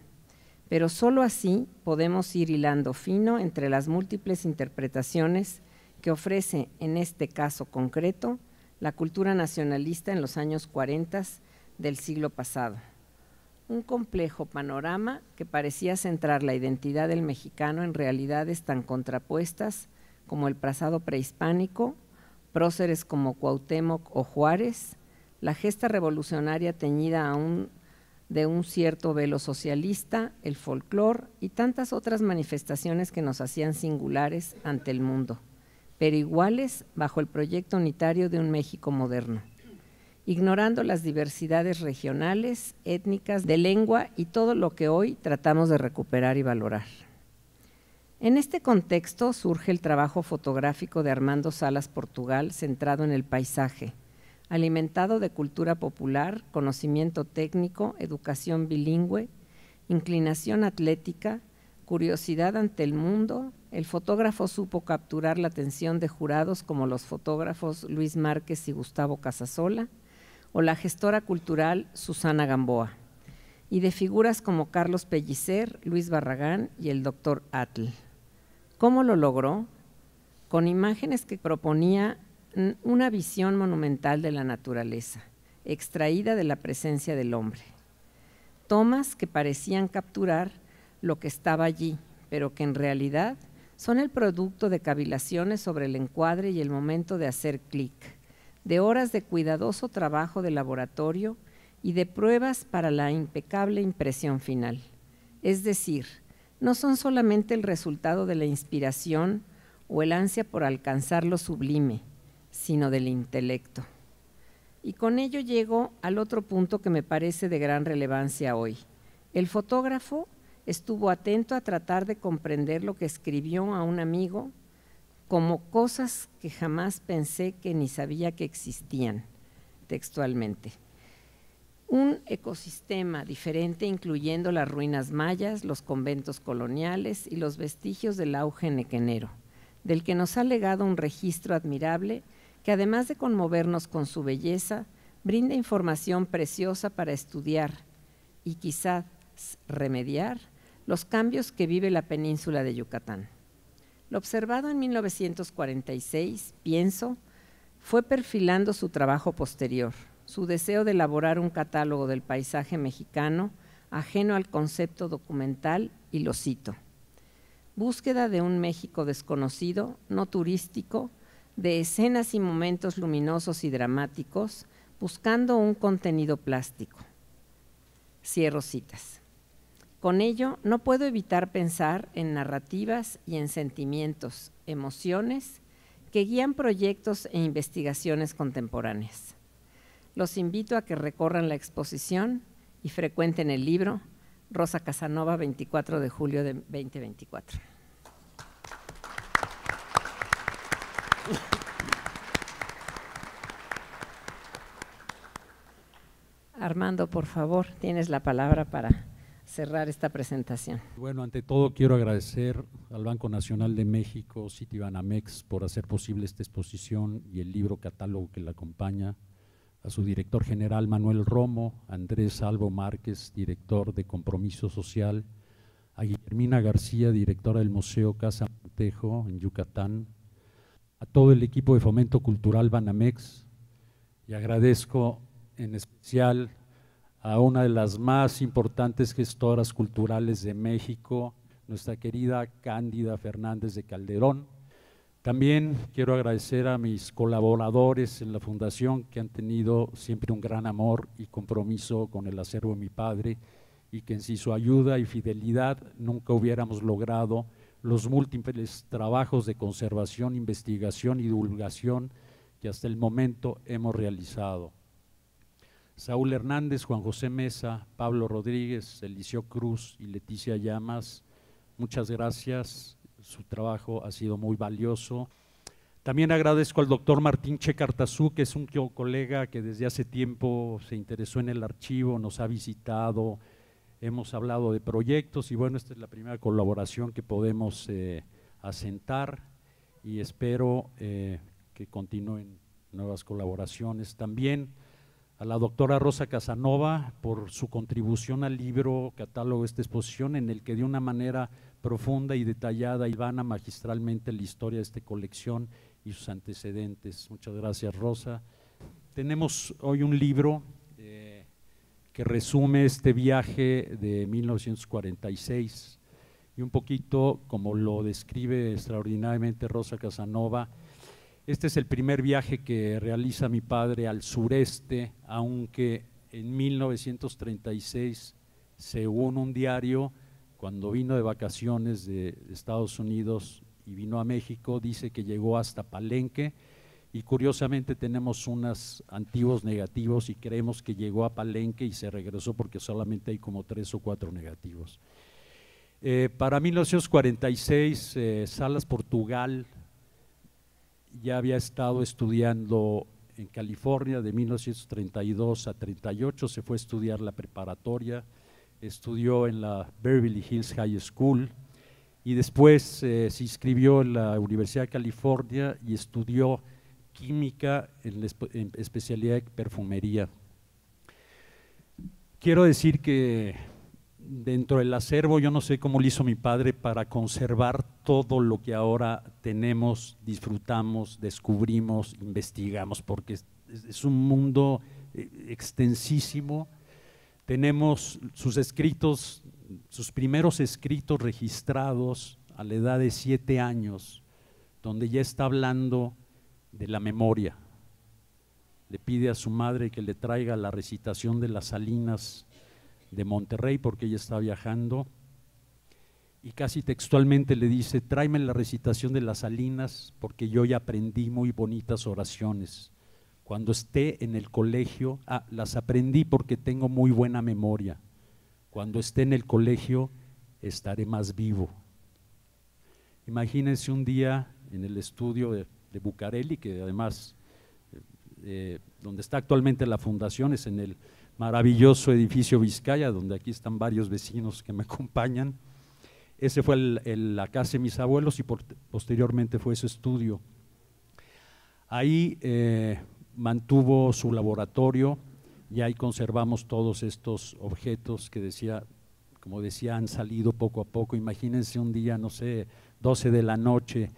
pero solo así podemos ir hilando fino entre las múltiples interpretaciones que ofrece, en este caso concreto, la cultura nacionalista en los años 40 del siglo pasado. Un complejo panorama que parecía centrar la identidad del mexicano en realidades tan contrapuestas como el pasado prehispánico, próceres como Cuauhtémoc o Juárez, la gesta revolucionaria teñida aún de un cierto velo socialista, el folclore y tantas otras manifestaciones que nos hacían singulares ante el mundo, pero iguales bajo el proyecto unitario de un México moderno, ignorando las diversidades regionales, étnicas, de lengua y todo lo que hoy tratamos de recuperar y valorar. En este contexto surge el trabajo fotográfico de Armando Salas Portugal centrado en el paisaje, alimentado de cultura popular, conocimiento técnico, educación bilingüe, inclinación atlética, curiosidad ante el mundo. El fotógrafo supo capturar la atención de jurados como los fotógrafos Luis Márquez y Gustavo Casasola, o la gestora cultural Susana Gamboa, y de figuras como Carlos Pellicer, Luis Barragán y el doctor Atl. ¿Cómo lo logró? Con imágenes que proponía una visión monumental de la naturaleza, extraída de la presencia del hombre. Tomas que parecían capturar lo que estaba allí, pero que en realidad son el producto de cavilaciones sobre el encuadre y el momento de hacer clic, de horas de cuidadoso trabajo de laboratorio y de pruebas para la impecable impresión final. Es decir, no son solamente el resultado de la inspiración o el ansia por alcanzar lo sublime, sino del intelecto. Y con ello llego al otro punto que me parece de gran relevancia hoy. El fotógrafo estuvo atento a tratar de comprender lo que escribió a un amigo como cosas que jamás pensé que ni sabía que existían, textualmente. Un ecosistema diferente incluyendo las ruinas mayas, los conventos coloniales y los vestigios del auge nequenero, del que nos ha legado un registro admirable que además de conmovernos con su belleza, brinda información preciosa para estudiar y quizás remediar los cambios que vive la península de Yucatán. Lo observado en 1946, pienso, fue perfilando su trabajo posterior, su deseo de elaborar un catálogo del paisaje mexicano ajeno al concepto documental, y lo cito: búsqueda de un México desconocido, no turístico, de escenas y momentos luminosos y dramáticos, buscando un contenido plástico. Cierro citas. Con ello, no puedo evitar pensar en narrativas y en sentimientos, emociones que guían proyectos e investigaciones contemporáneas. Los invito a que recorran la exposición y frecuenten el libro Rosa Casanova, 24 de julio de 2024. Armando, por favor, tienes la palabra para cerrar esta presentación. Bueno, ante todo quiero agradecer al Banco Nacional de México, Citibanamex, por hacer posible esta exposición y el libro catálogo que la acompaña, a su director general Manuel Romo, Andrés Albo Márquez, director de Compromiso Social, a Guillermina García, directora del Museo Casa Montejo en Yucatán, a todo el equipo de Fomento Cultural Banamex, y agradezco en especial a una de las más importantes gestoras culturales de México, nuestra querida Cándida Fernández de Calderón. También quiero agradecer a mis colaboradores en la Fundación, que han tenido siempre un gran amor y compromiso con el acervo de mi padre, y que sin su ayuda y fidelidad nunca hubiéramos logrado los múltiples trabajos de conservación, investigación y divulgación que hasta el momento hemos realizado. Saúl Hernández, Juan José Mesa, Pablo Rodríguez, Eliseo Cruz y Leticia Llamas, muchas gracias, su trabajo ha sido muy valioso. También agradezco al doctor Martín Checartazú, que es un colega que desde hace tiempo se interesó en el archivo, nos ha visitado, hemos hablado de proyectos y bueno, esta es la primera colaboración que podemos asentar y espero que continúen nuevas colaboraciones. También a la doctora Rosa Casanova por su contribución al libro catálogo de esta exposición, en el que de una manera profunda y detallada hilvana magistralmente la historia de esta colección y sus antecedentes. Muchas gracias, Rosa. Tenemos hoy un libro que resume este viaje de 1946 y un poquito como lo describe extraordinariamente Rosa Casanova. Este es el primer viaje que realiza mi padre al sureste, aunque en 1936, según un diario, cuando vino de vacaciones de Estados Unidos y vino a México, dice que llegó hasta Palenque y curiosamente tenemos unos antiguos negativos y creemos que llegó a Palenque y se regresó porque solamente hay como 3 o 4 negativos. Para 1946, Salas Portugal ya había estado estudiando en California de 1932 a 38, se fue a estudiar la preparatoria, estudió en la Beverly Hills High School y después se inscribió en la Universidad de California y estudió química en especialidad de perfumería. Quiero decir que dentro del acervo, yo no sé cómo lo hizo mi padre para conservar todo lo que ahora tenemos, disfrutamos, descubrimos, investigamos, porque es un mundo extensísimo. Tenemos sus escritos, sus primeros escritos registrados a la edad de 7 años, donde ya está hablando de la memoria. Le pide a su madre que le traiga la recitación de las Salinas de Monterrey porque ella está viajando y casi textualmente le dice: tráeme la recitación de las Salinas porque yo ya aprendí muy bonitas oraciones. Cuando esté en el colegio, las aprendí porque tengo muy buena memoria. Cuando esté en el colegio estaré más vivo. Imagínense un día en el estudio de Bucareli, que además donde está actualmente la fundación es en el maravilloso edificio Vizcaya, donde aquí están varios vecinos que me acompañan. Ese fue la casa de mis abuelos y posteriormente fue su estudio. Ahí mantuvo su laboratorio y ahí conservamos todos estos objetos que como decía, han salido poco a poco. Imagínense un día, no sé, 12 de la noche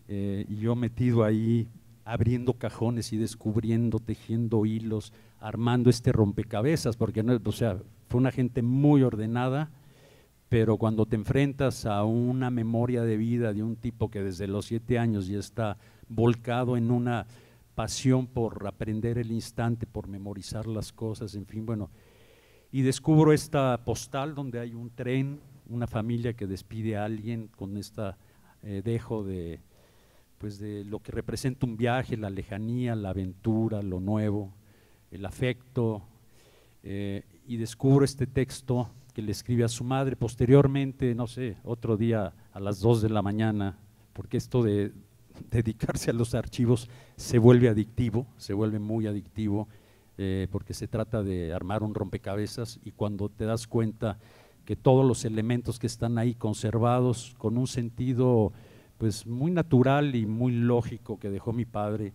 y yo metido ahí abriendo cajones y descubriendo, tejiendo hilos, armando este rompecabezas, porque no, o sea, fue una gente muy ordenada, pero cuando te enfrentas a una memoria de vida de un tipo que desde los 7 años ya está volcado en una pasión por aprender el instante, por memorizar las cosas, en fin, bueno, y descubro esta postal donde hay un tren, una familia que despide a alguien con esta dejo de lo que representa un viaje, la lejanía, la aventura, lo nuevo, el afecto, y descubro este texto que le escribe a su madre. Posteriormente, no sé, otro día a las 2 de la mañana, porque esto de dedicarse a los archivos se vuelve adictivo, se vuelve muy adictivo, porque se trata de armar un rompecabezas y cuando te das cuenta que todos los elementos que están ahí conservados con un sentido pues muy natural y muy lógico que dejó mi padre,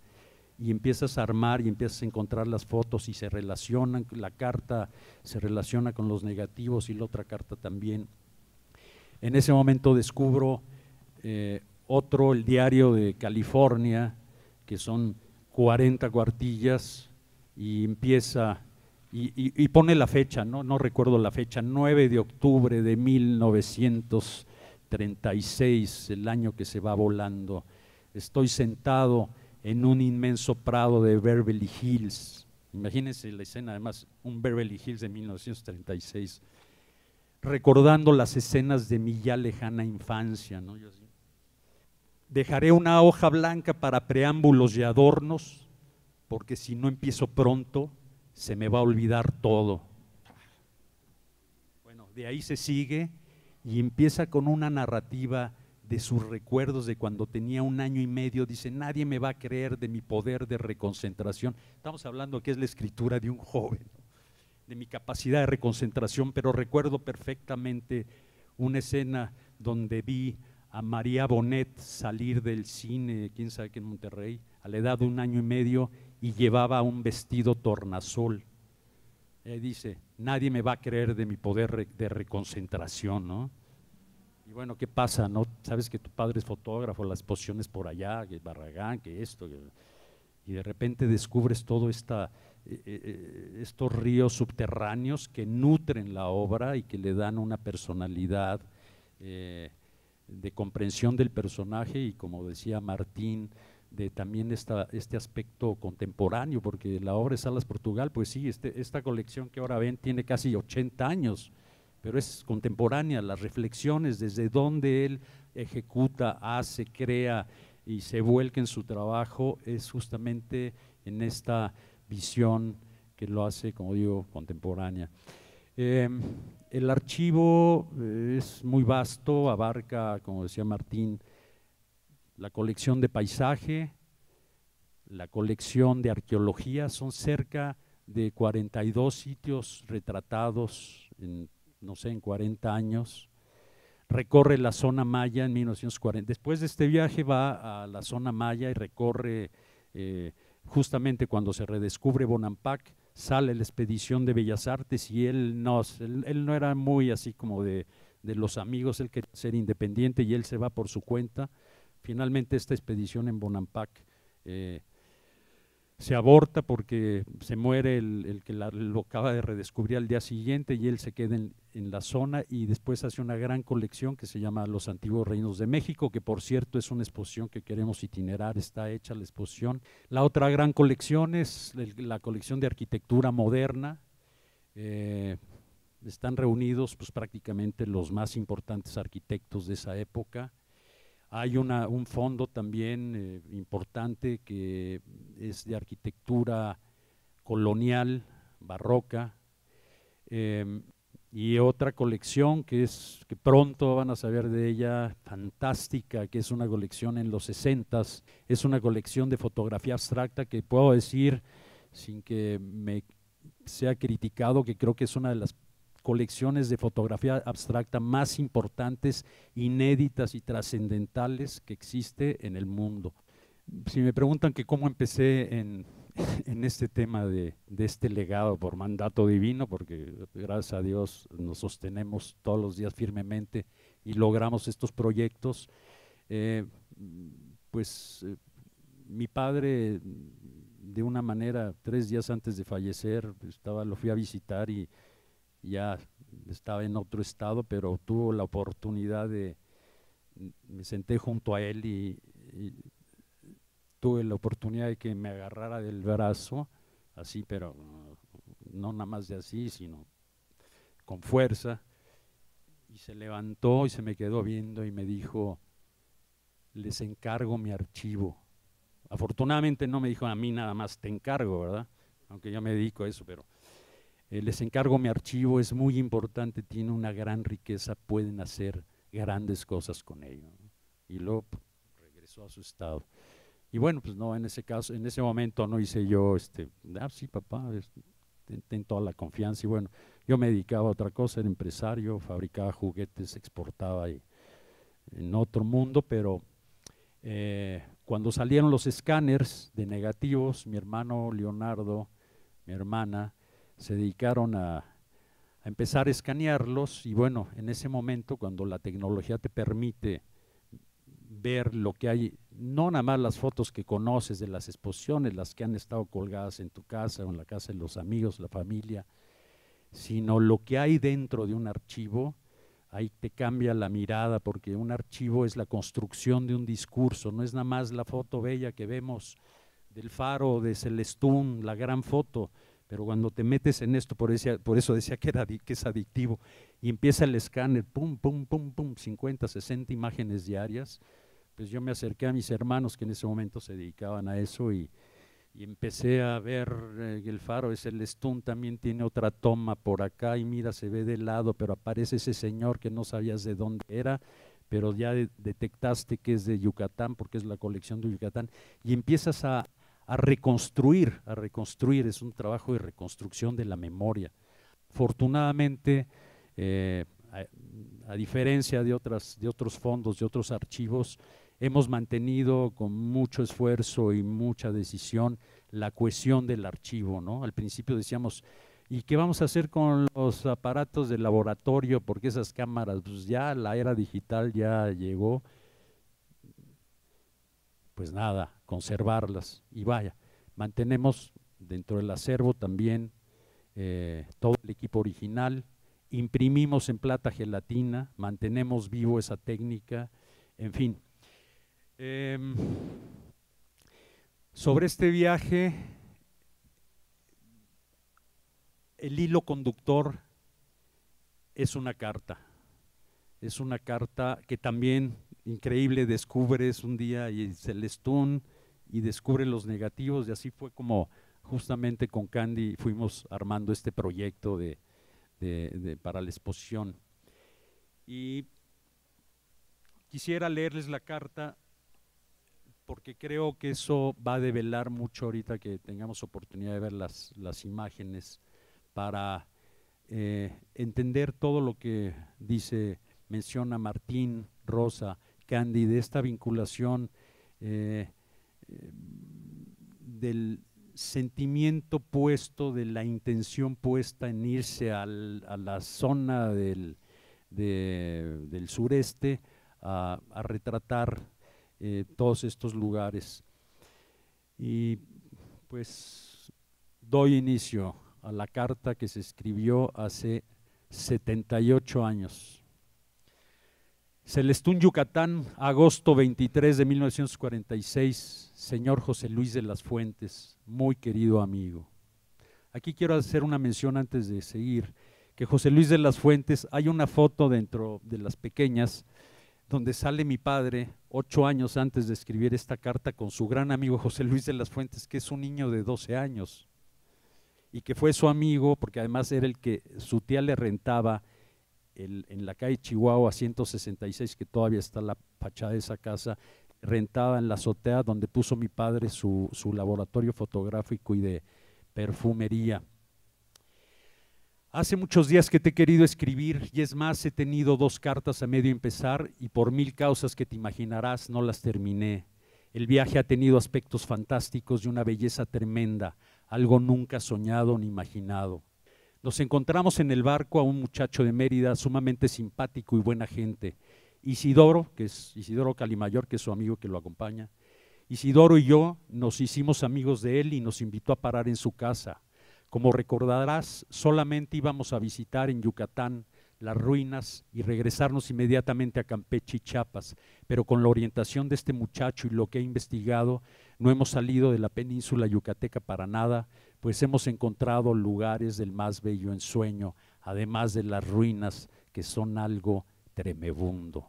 y empiezas a armar y empiezas a encontrar las fotos y se relacionan, la carta se relaciona con los negativos y la otra carta también. En ese momento descubro otro, el Diario de California, que son 40 cuartillas, y empieza, y pone la fecha, no recuerdo la fecha, 9 de octubre de 1936, el año que se va volando. Estoy sentado en un inmenso prado de Beverly Hills. Imagínense la escena, además, un Beverly Hills de 1936, recordando las escenas de mi ya lejana infancia, ¿no? Yo así, dejaré una hoja blanca para preámbulos y adornos, porque si no empiezo pronto, se me va a olvidar todo. Bueno, de ahí se sigue y empieza con una narrativa de sus recuerdos de cuando tenía 1 año y medio. Dice, nadie me va a creer de mi poder de reconcentración. Estamos hablando que es la escritura de un joven, ¿no? De mi capacidad de reconcentración, pero recuerdo perfectamente una escena donde vi a María Bonet salir del cine, quién sabe qué, en Monterrey, a la edad de 1 año y medio, y llevaba un vestido tornasol. Dice, nadie me va a creer de mi poder de reconcentración, ¿no? Y bueno, ¿qué pasa, no? Sabes que tu padre es fotógrafo, las exposiciones por allá, que Barragán, que esto, y de repente descubres todo estos ríos subterráneos que nutren la obra y que le dan una personalidad de comprensión del personaje, y como decía Martín, de también este aspecto contemporáneo, porque la obra de Salas Portugal, pues sí, esta colección que ahora ven tiene casi 80 años, pero es contemporánea, las reflexiones desde donde él ejecuta, hace, crea y se vuelca en su trabajo, es justamente en esta visión que lo hace, como digo, contemporánea. El archivo es muy vasto, abarca, como decía Martín, la colección de paisaje, la colección de arqueología, son cerca de 42 sitios retratados en, no sé, en 40 años. Recorre la zona maya en 1940. Después de este viaje va a la zona maya y recorre, justamente cuando se redescubre Bonampak, sale la expedición de Bellas Artes, y él no era muy así como de los amigos, él quería ser independiente y él se va por su cuenta. Finalmente esta expedición en Bonampak se aborta porque se muere el que lo acaba de redescubrir al día siguiente, y él se queda en la zona, y después hace una gran colección que se llama Los Antiguos Reinos de México, que por cierto es una exposición que queremos itinerar, está hecha la exposición. La otra gran colección es la colección de arquitectura moderna. Están reunidos pues prácticamente los más importantes arquitectos de esa época. Hay un fondo también importante que es de arquitectura colonial, barroca, y otra colección que pronto van a saber de ella, fantástica, que es una colección en los 60s, es una colección de fotografía abstracta que puedo decir, sin que me sea criticado, que creo que es una de las colecciones de fotografía abstracta más importantes, inéditas y trascendentales que existe en el mundo. Si me preguntan que cómo empecé en este tema de este legado por mandato divino, porque gracias a Dios nos sostenemos todos los días firmemente y logramos estos proyectos, mi padre, de una manera, 3 días antes de fallecer, lo fui a visitar y ya estaba en otro estado, pero tuvo la oportunidad me senté junto a él y tuve la oportunidad de que me agarrara del brazo, así, pero no nada más de así, sino con fuerza, y se levantó y se me quedó viendo y me dijo, les encargo mi archivo. Afortunadamente no me dijo a mí nada más te encargo, ¿verdad? Aunque yo me dedico a eso, pero les encargo mi archivo, es muy importante, tiene una gran riqueza, pueden hacer grandes cosas con ello, ¿no? Y luego regresó a su estado. Y bueno, pues no, en ese caso, en ese momento no hice yo, sí papá, ten toda la confianza, y bueno, Yo me dedicaba a otra cosa, era empresario, fabricaba juguetes, exportaba en otro mundo, pero cuando salieron los escáneres de negativos, mi hermano Leonardo, mi hermana, se dedicaron a empezar a escanearlos y bueno, en ese momento cuando la tecnología te permite ver lo que hay, no nada más las fotos que conoces de las exposiciones, las que han estado colgadas en tu casa o en la casa de los amigos, la familia, sino lo que hay dentro de un archivo, ahí te cambia la mirada, porque un archivo es la construcción de un discurso, no es nada más la foto bella que vemos del faro de Celestún, la gran foto, pero cuando te metes en esto, por eso decía que es adictivo, y empieza el escáner, pum, pum, pum, pum, 50, 60 imágenes diarias, pues yo me acerqué a mis hermanos que en ese momento se dedicaban a eso y empecé a ver el faro de Celestún también tiene otra toma por acá y mira, se ve de lado, pero aparece ese señor que no sabías de dónde era, pero ya detectaste que es de Yucatán porque es la colección de Yucatán y empiezas a reconstruir, es un trabajo de reconstrucción de la memoria. Afortunadamente, a diferencia de otros fondos, de otros archivos, hemos mantenido con mucho esfuerzo y mucha decisión la cohesión del archivo, ¿no? Al principio decíamos, ¿y qué vamos a hacer con los aparatos de laboratorio? Porque esas cámaras, pues ya la era digital ya llegó. Pues nada, conservarlas y vaya, mantenemos dentro del acervo también todo el equipo original, imprimimos en plata gelatina, mantenemos vivo esa técnica, en fin. Sobre este viaje, el hilo conductor es una carta que también increíble, descubres un día y Celestún y descubre los negativos y así fue como justamente con Candy fuimos armando este proyecto para la exposición. Y quisiera leerles la carta porque creo que eso va a develar mucho ahorita que tengamos oportunidad de ver las imágenes para entender todo lo que menciona Martín, Rosa, Candy, de esta vinculación del sentimiento puesto, de la intención puesta en irse a la zona del sureste a retratar todos estos lugares. Y pues doy inicio a la carta que se escribió hace 78 años. Celestún, Yucatán, agosto 23 de 1946, señor José Luis de las Fuentes, muy querido amigo. Aquí quiero hacer una mención antes de seguir, que José Luis de las Fuentes, hay una foto dentro de las pequeñas, donde sale mi padre 8 años antes de escribir esta carta con su gran amigo José Luis de las Fuentes, que es un niño de 12 años, y que fue su amigo, porque además era el que su tía le rentaba en la calle Chihuahua 166, que todavía está la fachada de esa casa, rentaba en la azotea donde puso mi padre su laboratorio fotográfico y de perfumería. Hace muchos días que te he querido escribir y es más, he tenido 2 cartas a medio empezar y por 1000 causas que te imaginarás no las terminé. El viaje ha tenido aspectos fantásticos y una belleza tremenda, algo nunca soñado ni imaginado. Nos encontramos en el barco a un muchacho de Mérida sumamente simpático y buena gente. Isidoro, que es Isidoro Calimayor, que es su amigo que lo acompaña. Isidoro y yo nos hicimos amigos de él y nos invitó a parar en su casa. Como recordarás, solamente íbamos a visitar en Yucatán las ruinas y regresarnos inmediatamente a Campeche y Chiapas, pero con la orientación de este muchacho y lo que he investigado, no hemos salido de la península yucateca para nada, pues hemos encontrado lugares del más bello ensueño, además de las ruinas que son algo tremebundo.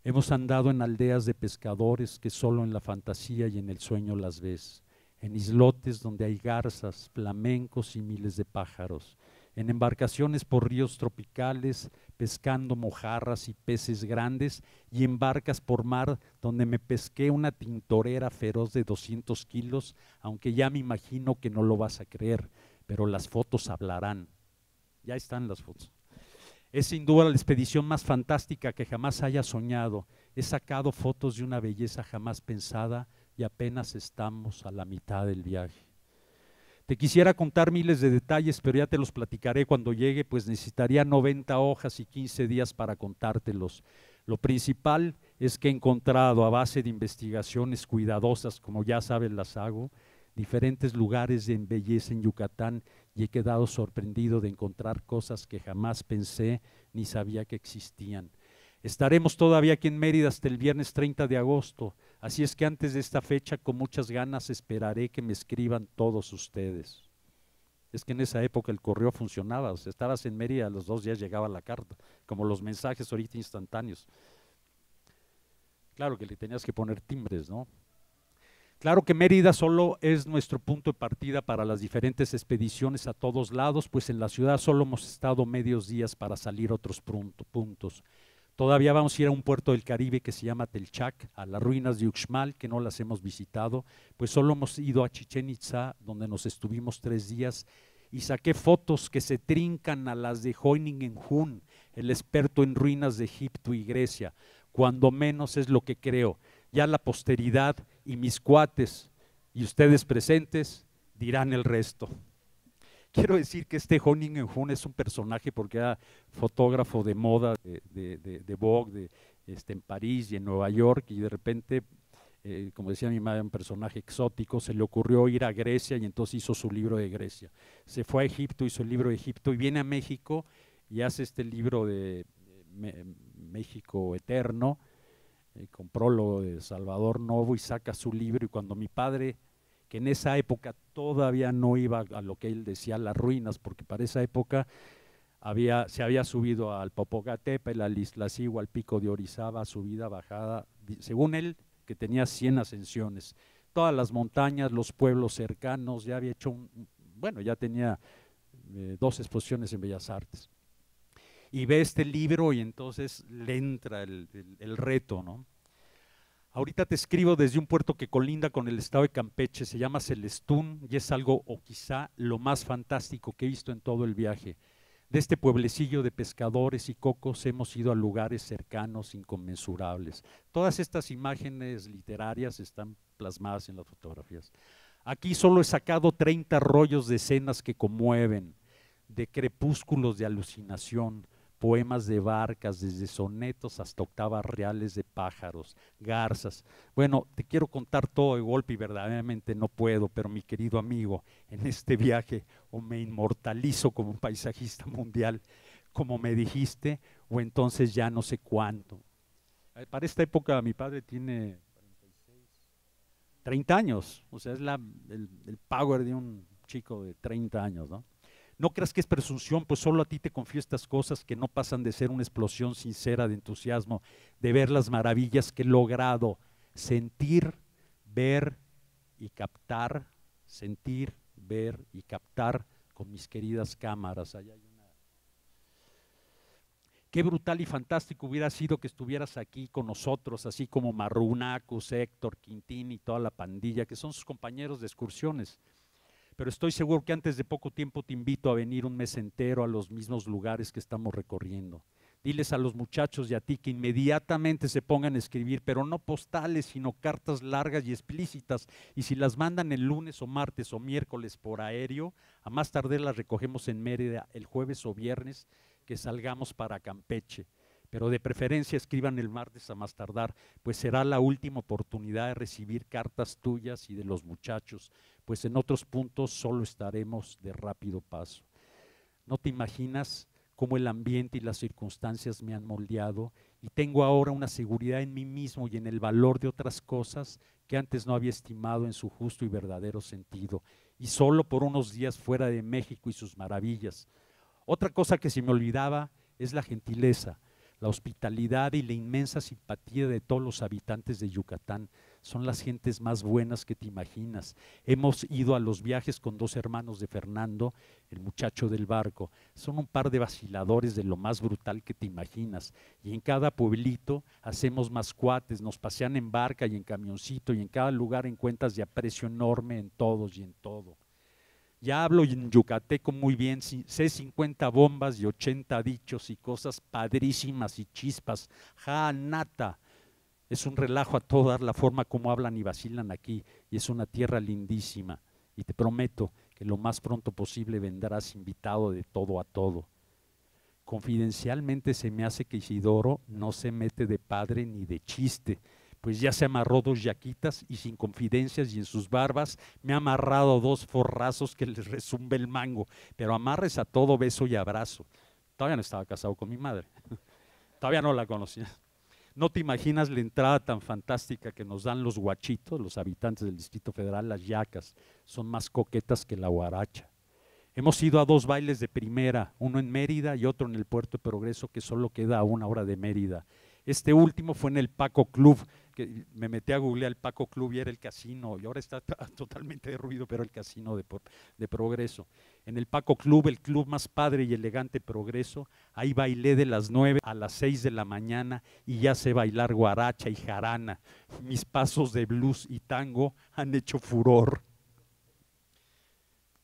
Hemos andado en aldeas de pescadores que solo en la fantasía y en el sueño las ves, en islotes donde hay garzas, flamencos y miles de pájaros, en embarcaciones por ríos tropicales, pescando mojarras y peces grandes, y en barcas por mar donde me pesqué una tintorera feroz de 200 kilos, aunque ya me imagino que no lo vas a creer, pero las fotos hablarán. ya están las fotos. Es sin duda la expedición más fantástica que jamás haya soñado. He sacado fotos de una belleza jamás pensada y apenas estamos a la mitad del viaje. Te quisiera contar miles de detalles, pero ya te los platicaré cuando llegue, pues necesitaría 90 hojas y 15 días para contártelos. Lo principal es que he encontrado, a base de investigaciones cuidadosas, como ya sabes las hago, diferentes lugares de belleza en Yucatán, y he quedado sorprendido de encontrar cosas que jamás pensé ni sabía que existían. Estaremos todavía aquí en Mérida hasta el viernes 30 de agosto, así es que antes de esta fecha con muchas ganas esperaré que me escriban todos ustedes. Es que en esa época el correo funcionaba, o sea, estabas en Mérida, a los 2 días llegaba la carta, como los mensajes ahorita instantáneos. Claro que le tenías que poner timbres, ¿no? Claro que Mérida solo es nuestro punto de partida para las diferentes expediciones a todos lados, pues en la ciudad solo hemos estado medios días para salir a otros puntos. Todavía vamos a ir a un puerto del Caribe que se llama Telchac, a las ruinas de Uxmal, que no las hemos visitado, pues solo hemos ido a Chichén Itzá, donde nos estuvimos 3 días, y saqué fotos que se trincan a las de Hoyningen-Huhn, el experto en ruinas de Egipto y Grecia, cuando menos es lo que creo. Ya la posteridad y mis cuates y ustedes presentes dirán el resto. Quiero decir que este Hoyningen-Huhn es un personaje porque era fotógrafo de moda de Vogue en París y en Nueva York, y de repente, como decía mi madre, un personaje exótico, se le ocurrió ir a Grecia y entonces hizo su libro de Grecia. Se fue a Egipto, hizo el libro de Egipto y viene a México y hace este libro de México Eterno, con prólogo de Salvador Novo, y saca su libro. Y cuando mi padre, que en esa época todavía no iba a lo que él decía las ruinas, porque para esa época se había subido al Popocatépetl, al Iztaccíhuatl, al Pico de Orizaba, subida, bajada, según él, que tenía 100 ascensiones, todas las montañas, los pueblos cercanos, ya había hecho ya tenía 2 exposiciones en Bellas Artes. Y ve este libro y entonces le entra el reto, ¿no? Ahorita te escribo desde un puerto que colinda con el estado de Campeche, se llama Celestún, y es algo, o quizá lo más fantástico que he visto en todo el viaje. De este pueblecillo de pescadores y cocos hemos ido a lugares cercanos, inconmensurables. Todas estas imágenes literarias están plasmadas en las fotografías. Aquí solo he sacado 30 rollos de escenas que conmueven, de crepúsculos de alucinación, poemas de barcas, desde sonetos hasta octavas reales de pájaros, garzas. Bueno, te quiero contar todo de golpe y verdaderamente no puedo, pero mi querido amigo, en este viaje o me inmortalizo como un paisajista mundial, como me dijiste, o entonces ya no sé cuánto. Para esta época mi padre tiene 30 años, o sea, es el power de un chico de 30 años, ¿no? No creas que es presunción, pues solo a ti te confío estas cosas que no pasan de ser una explosión sincera de entusiasmo, de ver las maravillas que he logrado sentir, ver y captar, sentir, ver y captar con mis queridas cámaras. Allá hay una. Qué brutal y fantástico hubiera sido que estuvieras aquí con nosotros, así como Marrunacus, Héctor, Quintín y toda la pandilla, que son sus compañeros de excursiones. Pero estoy seguro que antes de poco tiempo te invito a venir un mes entero a los mismos lugares que estamos recorriendo. Diles a los muchachos y a ti que inmediatamente se pongan a escribir, pero no postales, sino cartas largas y explícitas, y si las mandan el lunes o martes o miércoles por aéreo, a más tardar las recogemos en Mérida el jueves o viernes que salgamos para Campeche. Pero de preferencia escriban el martes a más tardar, pues será la última oportunidad de recibir cartas tuyas y de los muchachos, pues en otros puntos solo estaremos de rápido paso. No te imaginas cómo el ambiente y las circunstancias me han moldeado, y tengo ahora una seguridad en mí mismo y en el valor de otras cosas que antes no había estimado en su justo y verdadero sentido, y solo por unos días fuera de México y sus maravillas. Otra cosa que se me olvidaba es la gentileza, la hospitalidad y la inmensa simpatía de todos los habitantes de Yucatán. Son las gentes más buenas que te imaginas. Hemos ido a los viajes con 2 hermanos de Fernando, el muchacho del barco. Son un par de vaciladores de lo más brutal que te imaginas. Y en cada pueblito hacemos más cuates, nos pasean en barca y en camioncito, y en cada lugar encuentras de aprecio enorme en todos y en todo. Ya hablo en yucateco muy bien, sé 50 bombas y 80 dichos y cosas padrísimas y chispas. Ja, nata. Es un relajo a todo dar la forma como hablan y vacilan aquí, y es una tierra lindísima. Y te prometo que lo más pronto posible vendrás invitado de todo a todo. Confidencialmente se me hace que Isidoro no se mete de padre ni de chiste, pues ya se amarró 2 yaquitas y sin confidencias, y en sus barbas me ha amarrado 2 forrazos que les resumbe el mango, pero amarres a todo, beso y abrazo. Todavía no estaba casado con mi madre, todavía no la conocía. No te imaginas la entrada tan fantástica que nos dan los guachitos, los habitantes del Distrito Federal, las yacas, son más coquetas que la guaracha. Hemos ido a 2 bailes de primera, uno en Mérida y otro en el Puerto de Progreso, que solo queda a 1 hora de Mérida. Este último fue en el Paco Club, que me metí a googlear el Paco Club y era el casino, y ahora está totalmente derruido, pero el casino de Progreso. En el Paco Club, el club más padre y elegante Progreso, ahí bailé de las 9 a las 6 de la mañana y ya sé bailar guaracha y jarana. Mis pasos de blues y tango han hecho furor.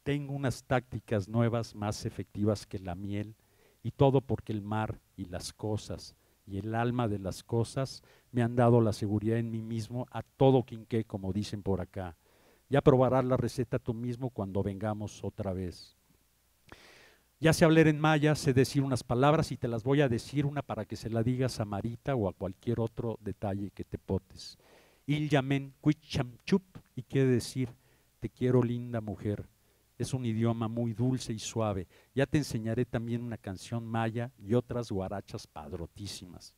Tengo unas tácticas nuevas más efectivas que la miel, y todo porque el mar y las cosas y el alma de las cosas me han dado la seguridad en mí mismo a todo quinqué, como dicen por acá. Ya probarás la receta tú mismo cuando vengamos otra vez. Ya sé hablar en maya, sé decir unas palabras y te las voy a decir, una para que se la digas a Marita o a cualquier otro detalle que te potes. Il yamen cuichamchup, y quiere decir te quiero, linda mujer. Es un idioma muy dulce y suave. Ya te enseñaré también una canción maya y otras guarachas padrotísimas.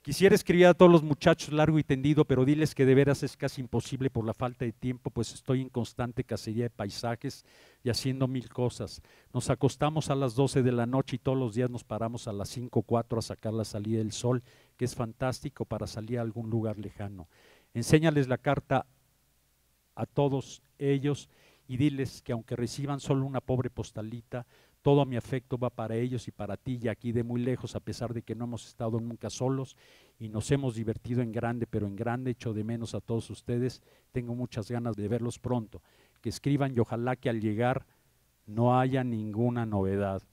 Quisiera escribir a todos los muchachos largo y tendido, pero diles que de veras es casi imposible por la falta de tiempo, pues estoy en constante cacería de paisajes y haciendo 1000 cosas. Nos acostamos a las 12 de la noche y todos los días nos paramos a las 5 o 4 a sacar la salida del sol, que es fantástico para salir a algún lugar lejano. Enséñales la carta a todos ellos y diles que aunque reciban solo una pobre postalita, todo mi afecto va para ellos y para ti, y aquí de muy lejos, a pesar de que no hemos estado nunca solos y nos hemos divertido en grande, pero en grande echo de menos a todos ustedes. Tengo muchas ganas de verlos pronto. Que escriban y ojalá que al llegar no haya ninguna novedad.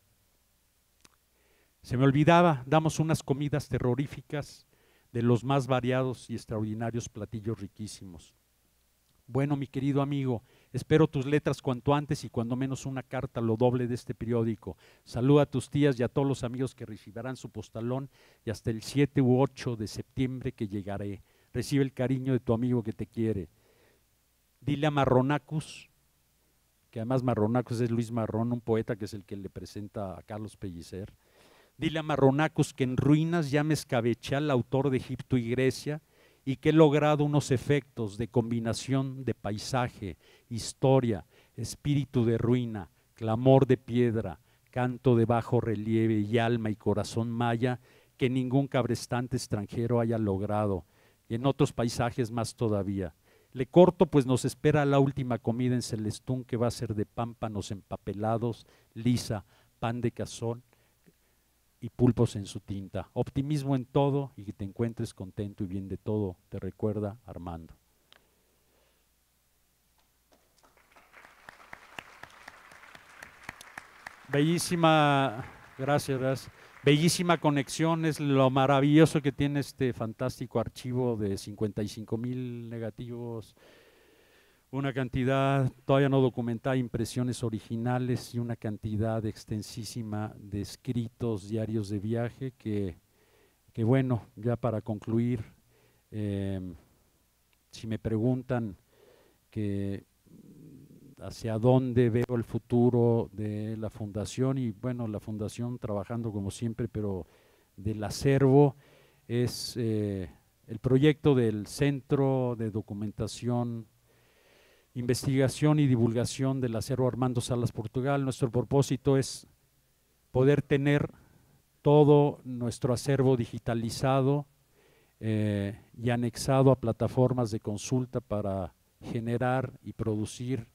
Se me olvidaba, damos unas comidas terroríficas de los más variados y extraordinarios platillos riquísimos. Bueno, mi querido amigo, espero tus letras cuanto antes y cuando menos una carta lo doble de este periódico. Saluda a tus tías y a todos los amigos que recibirán su postalón, y hasta el 7 u 8 de septiembre que llegaré. Recibe el cariño de tu amigo que te quiere. Dile a Marronacus, que además Marronacus es Luis Marrón, un poeta que es el que le presenta a Carlos Pellicer. Dile a Marronacus que en ruinas ya me escabeché al autor de Egipto y Grecia, y que he logrado unos efectos de combinación de paisaje, historia, espíritu de ruina, clamor de piedra, canto de bajo relieve y alma y corazón maya que ningún cabrestante extranjero haya logrado, y en otros paisajes más todavía. Le corto, pues nos espera la última comida en Celestún, que va a ser de pámpanos empapelados, lisa, pan de cazón y pulpos en su tinta. Optimismo en todo y que te encuentres contento y bien de todo. Te recuerda Armando. Bellísima, gracias. Bellísima conexión, es lo maravilloso que tiene este fantástico archivo de 55,000 negativos. Una cantidad todavía no documentada, impresiones originales y una cantidad extensísima de escritos, diarios de viaje que bueno, ya para concluir, si me preguntan que hacia dónde veo el futuro de la fundación, y bueno, la fundación trabajando como siempre, pero del acervo, es el proyecto del Centro de Documentación, Investigación y Divulgación del Acervo Armando Salas Portugal. Nuestro propósito es poder tener todo nuestro acervo digitalizado y anexado a plataformas de consulta para generar y producir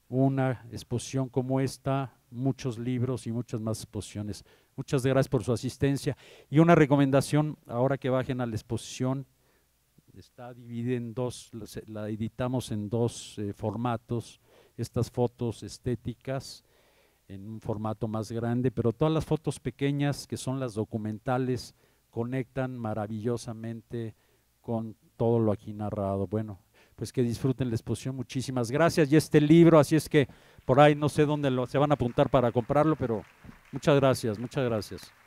una exposición como esta, muchos libros y muchas más exposiciones. Muchas gracias por su asistencia. Y una recomendación, ahora que bajen a la exposición, está dividida en dos, la editamos en dos formatos, estas fotos estéticas en un formato más grande, pero todas las fotos pequeñas, que son las documentales, conectan maravillosamente con todo lo aquí narrado. Bueno, pues que disfruten la exposición, muchísimas gracias. Y este libro, así es que por ahí no sé dónde se van a apuntar para comprarlo, pero muchas gracias, muchas gracias.